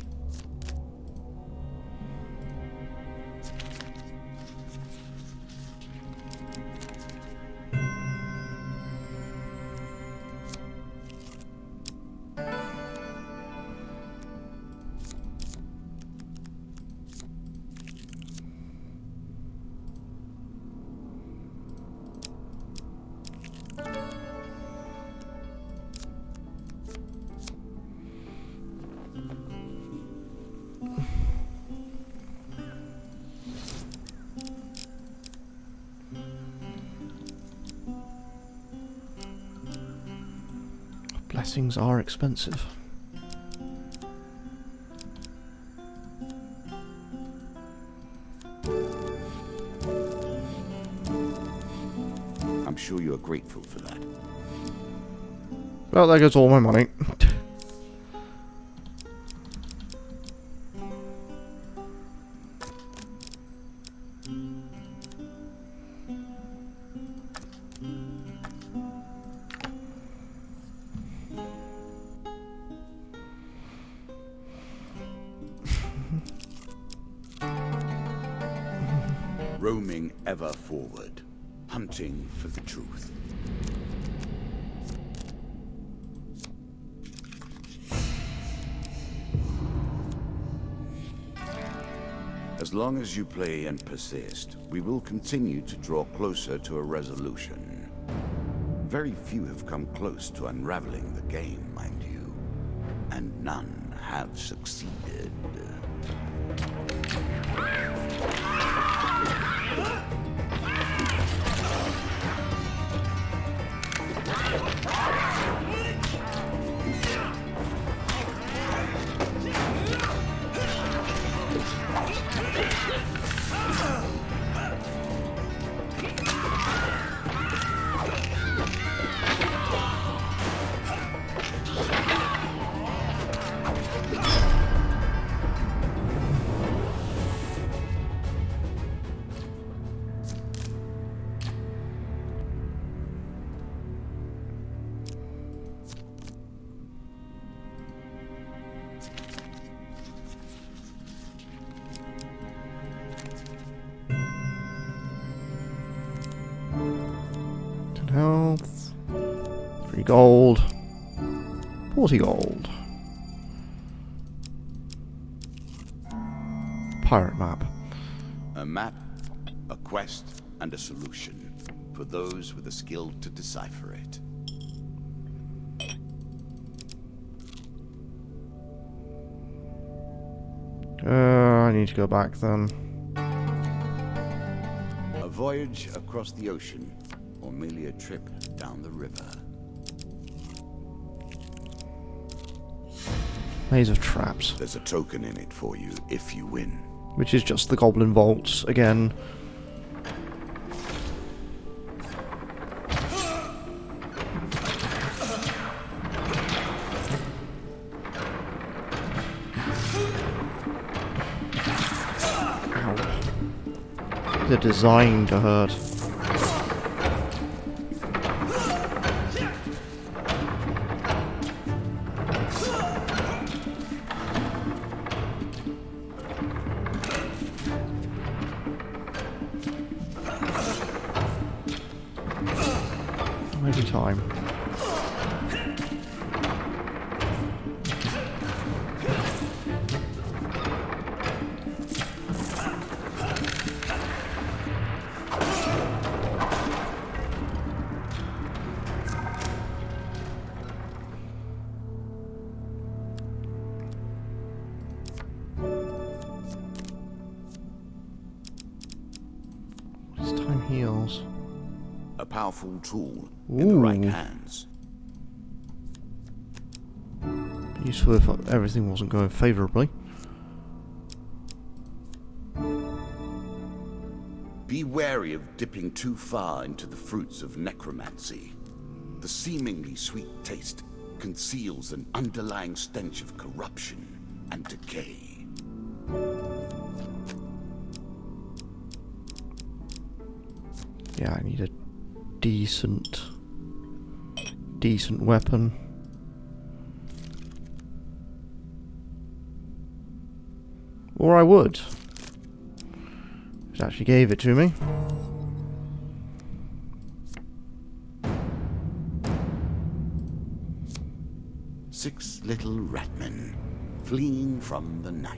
Blessings are expensive. I'm sure you're grateful for that. Well, there goes all my money. Roaming ever forward, hunting for the truth. As long as you play and persist, we will continue to draw closer to a resolution. Very few have come close to unraveling the game, mind you, and none have succeeded. Health, 3 gold, 40 gold. Pirate map. A map, a quest, and a solution for those with the skill to decipher it. I need to go back then. A voyage across the ocean, or merely a trip down the river. Maze of traps. There's a token in it for you if you win. Which is just the Goblin Vaults again. Ow. They're designed to hurt. powerful tool in the right Ooh. hands. Useful if everything wasn't going favourably. Be wary of dipping too far into the fruits of necromancy. The seemingly sweet taste conceals an underlying stench of corruption and decay. Yeah, I need a decent weapon. Or I would. It actually gave it to me. Six little ratmen fleeing from the night.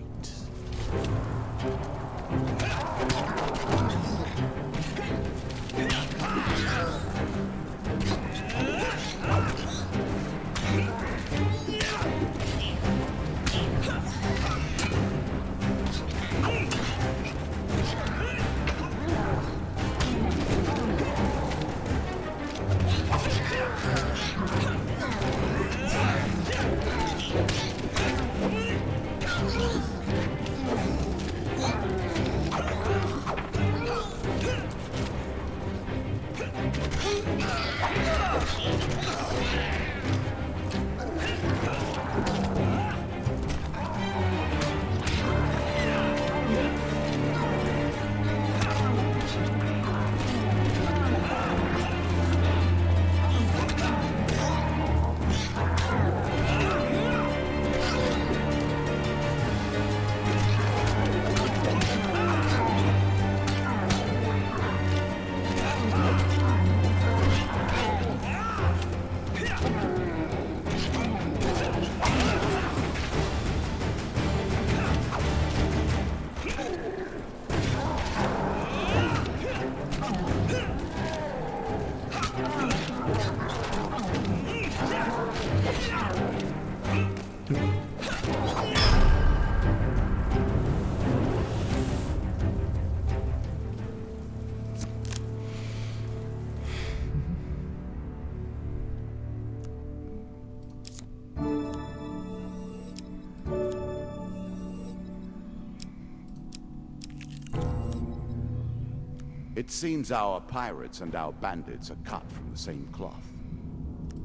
It seems our pirates and our bandits are cut from the same cloth.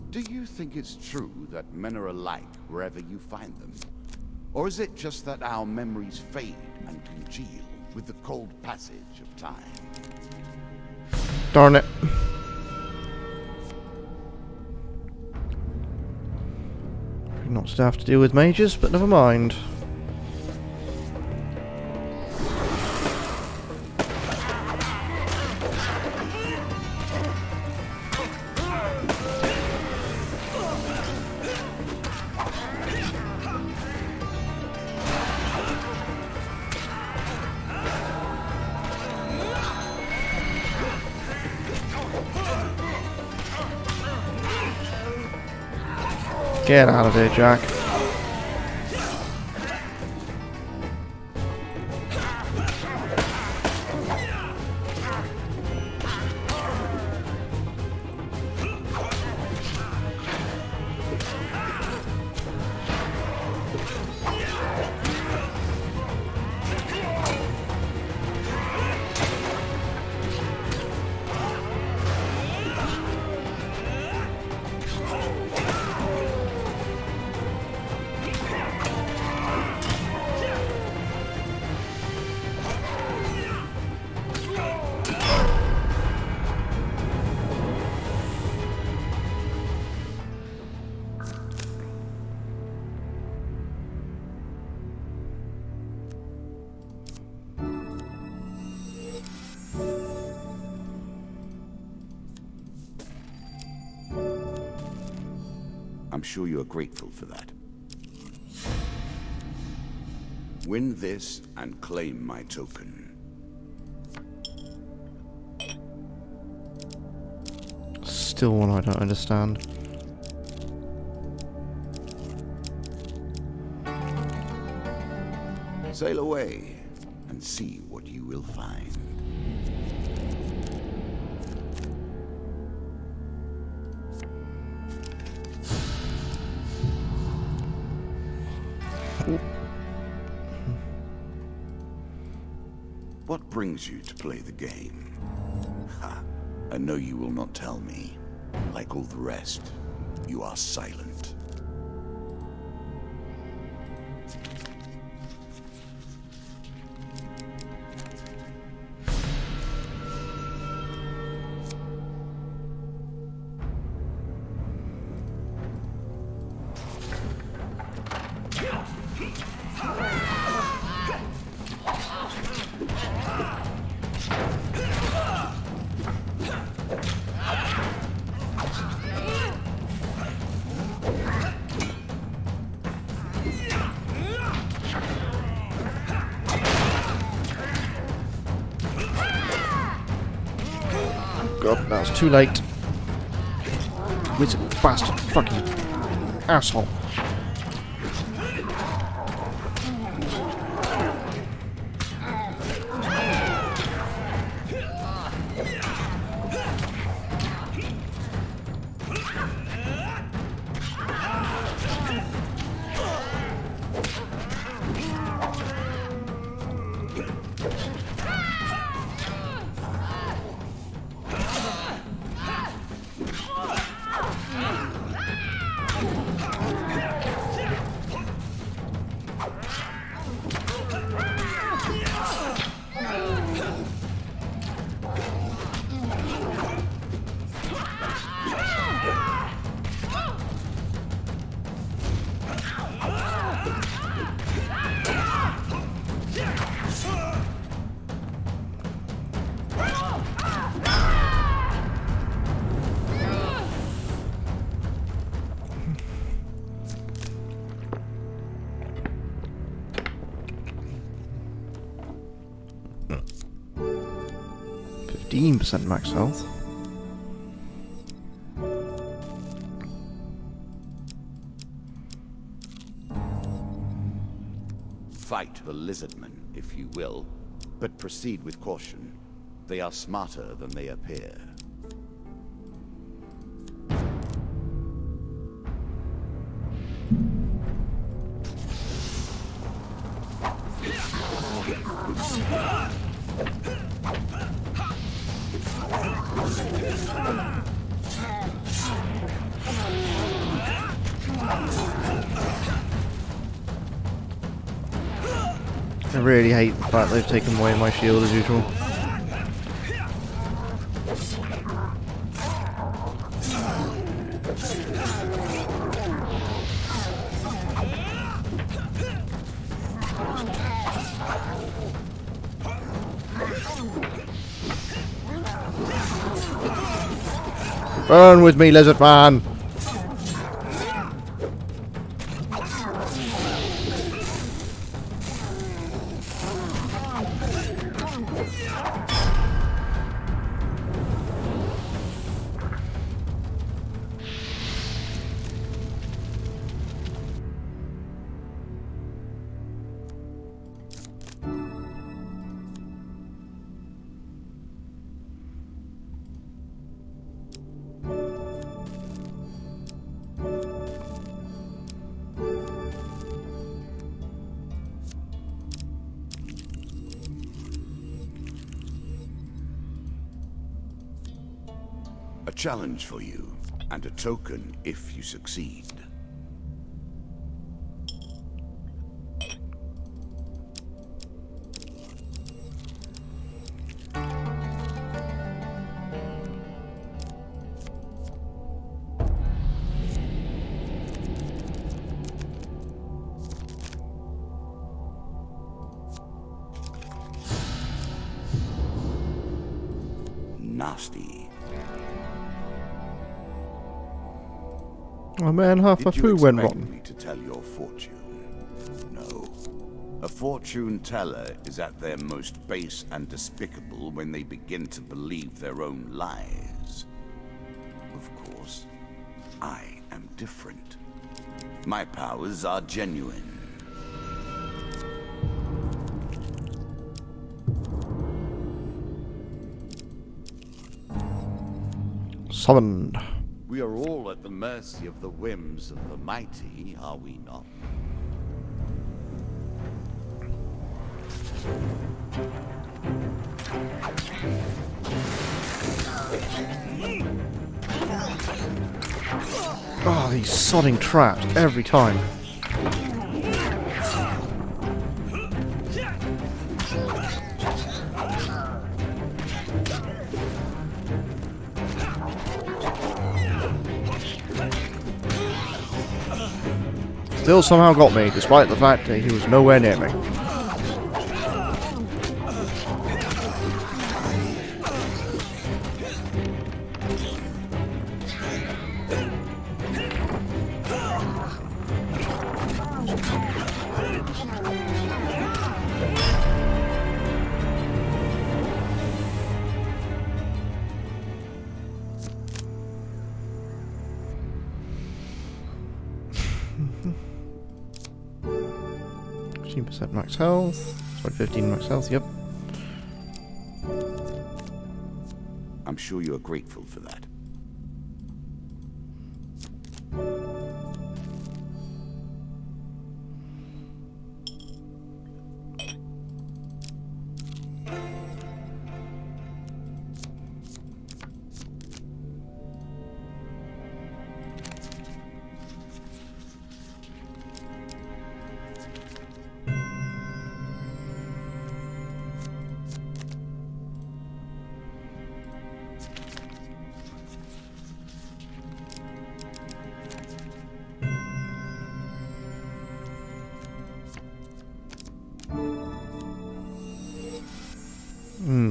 Do you think it's true that men are alike wherever you find them? Or is it just that our memories fade and congeal with the cold passage of time? Darn it. Not to have to deal with mages, but never mind. Get out of here, Jack. I'm sure you are grateful for that. Win this and claim my token. Still one I don't understand. Sail away and see what you will find. What brings you to play the game? Ha! I know you will not tell me. Like all the rest, you are silent. God, that was too late. Wizard bastard, fucking asshole. %, max health. Fight the lizardmen, if you will, but proceed with caution. They are smarter than they appear. I really hate the fact they've taken away my shield as usual. Burn with me, lizard man! A challenge for you, and a token if you succeed. Nasty. Oh man, half my food went rotten. Did you expect me to tell your fortune? No. A fortune teller is at their most base and despicable when they begin to believe their own lies. Of course, I am different. My powers are genuine. Summoned. We are all at the mercy of the whims of the mighty, are we not? Oh, these sodding traps every time. Still somehow got me, despite the fact that he was nowhere near me. % max health. Sorry, 15 max health, yep. I'm sure you are grateful for that.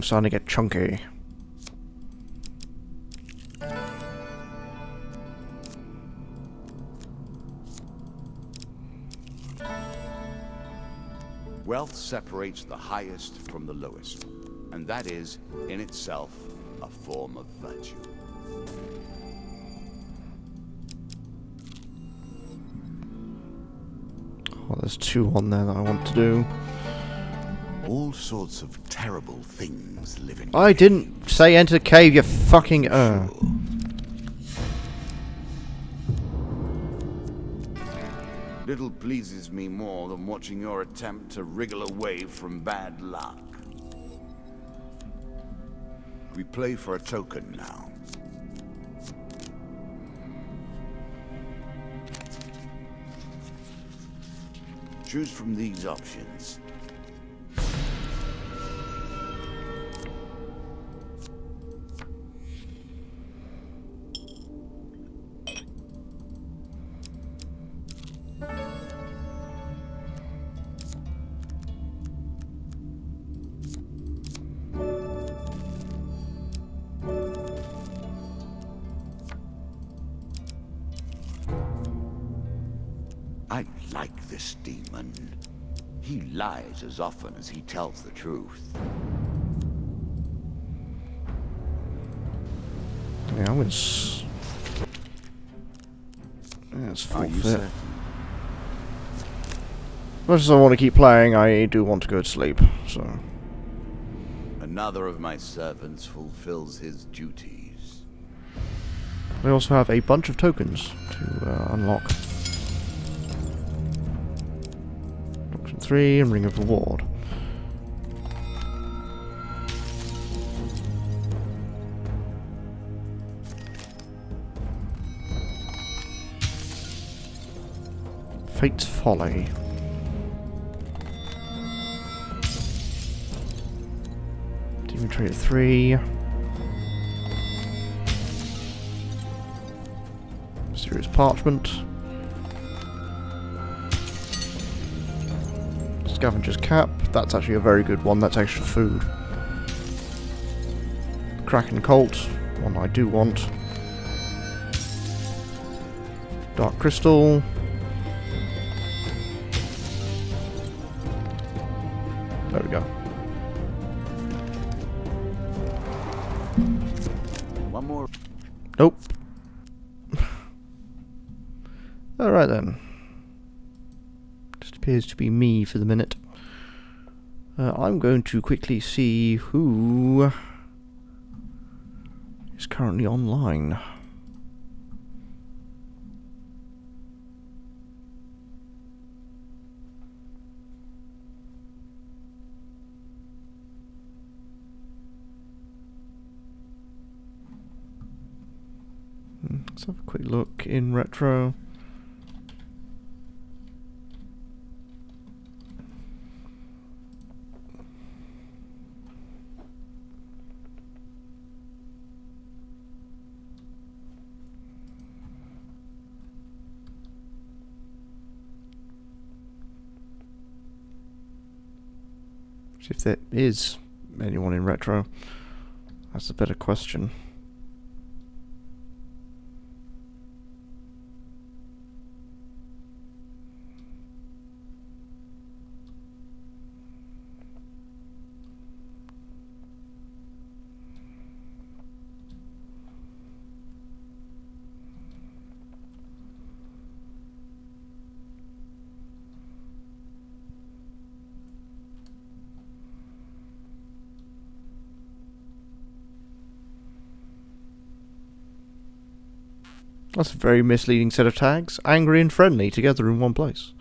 Starting to get chunky. Wealth separates the highest from the lowest, and that is, in itself, a form of virtue. Oh, there's 2 on there that I want to do. All sorts of terrible things live in. I didn't say enter the cave, you fucking Little pleases me more than watching your attempt to wriggle away from bad luck. We play for a token now. Choose from these options. I like this demon. He lies as often as he tells the truth. Yeah, I'm gonna let's forfeit. As much as I want to keep playing, I do want to go to sleep, so... Another of my servants fulfills his duties. I also have a bunch of tokens to unlock. Doctrine 3 and Ring of Reward. Fate's Folly. Demon Trader 3. Mysterious Parchment. Scavenger's Cap. That's actually a very good one. That's extra food. Kraken Colt. One I do want. Dark Crystal. There we go. One more. Nope. Alright then. Just appears to be me for the minute. I'm going to quickly see who is currently online. Let's have a quick look in retro. If there is anyone in retro, that's a better question. That's a very misleading set of tags. Angry and friendly together in one place.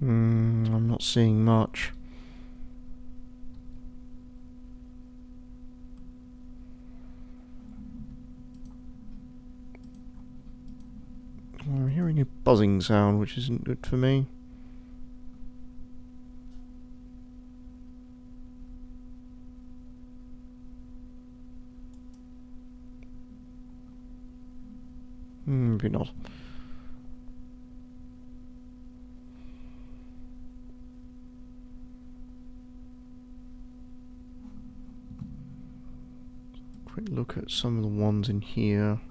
I'm not seeing much. I'm hearing a buzzing sound, which isn't good for me. Maybe not. Quick look at some of the ones in here.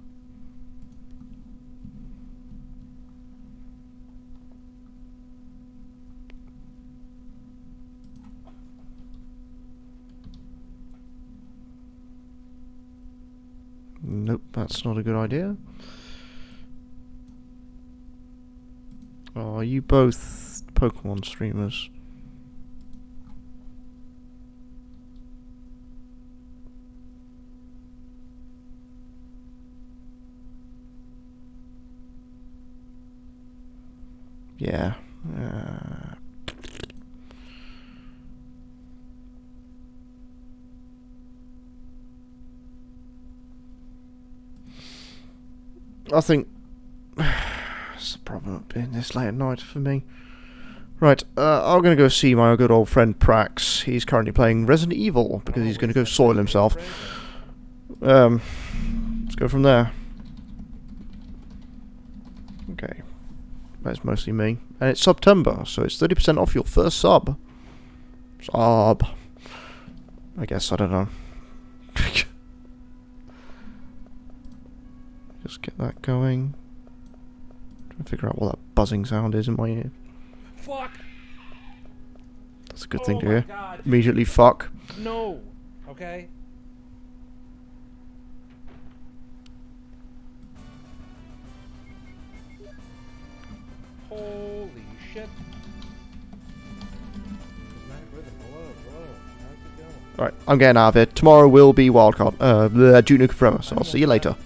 Nope, that's not a good idea. Oh, are you both Pokemon streamers? Yeah. I think it's the problem of being this late at night for me. Right, I'm going to go see my good old friend Prax. He's currently playing Resident Evil because he's going to go soil himself. Let's go from there. Okay. That's mostly me. And it's September, so it's 30% off your first sub. Sub. I guess, I don't know. Just get that going. Trying to figure out what that buzzing sound is in my ear. Fuck! That's a good thing to hear. God. Immediately fuck. No! Okay? Holy shit. Alright, I'm getting out of here. Tomorrow will be Wildcard. Duke Nukem Forever, so I'll see you later.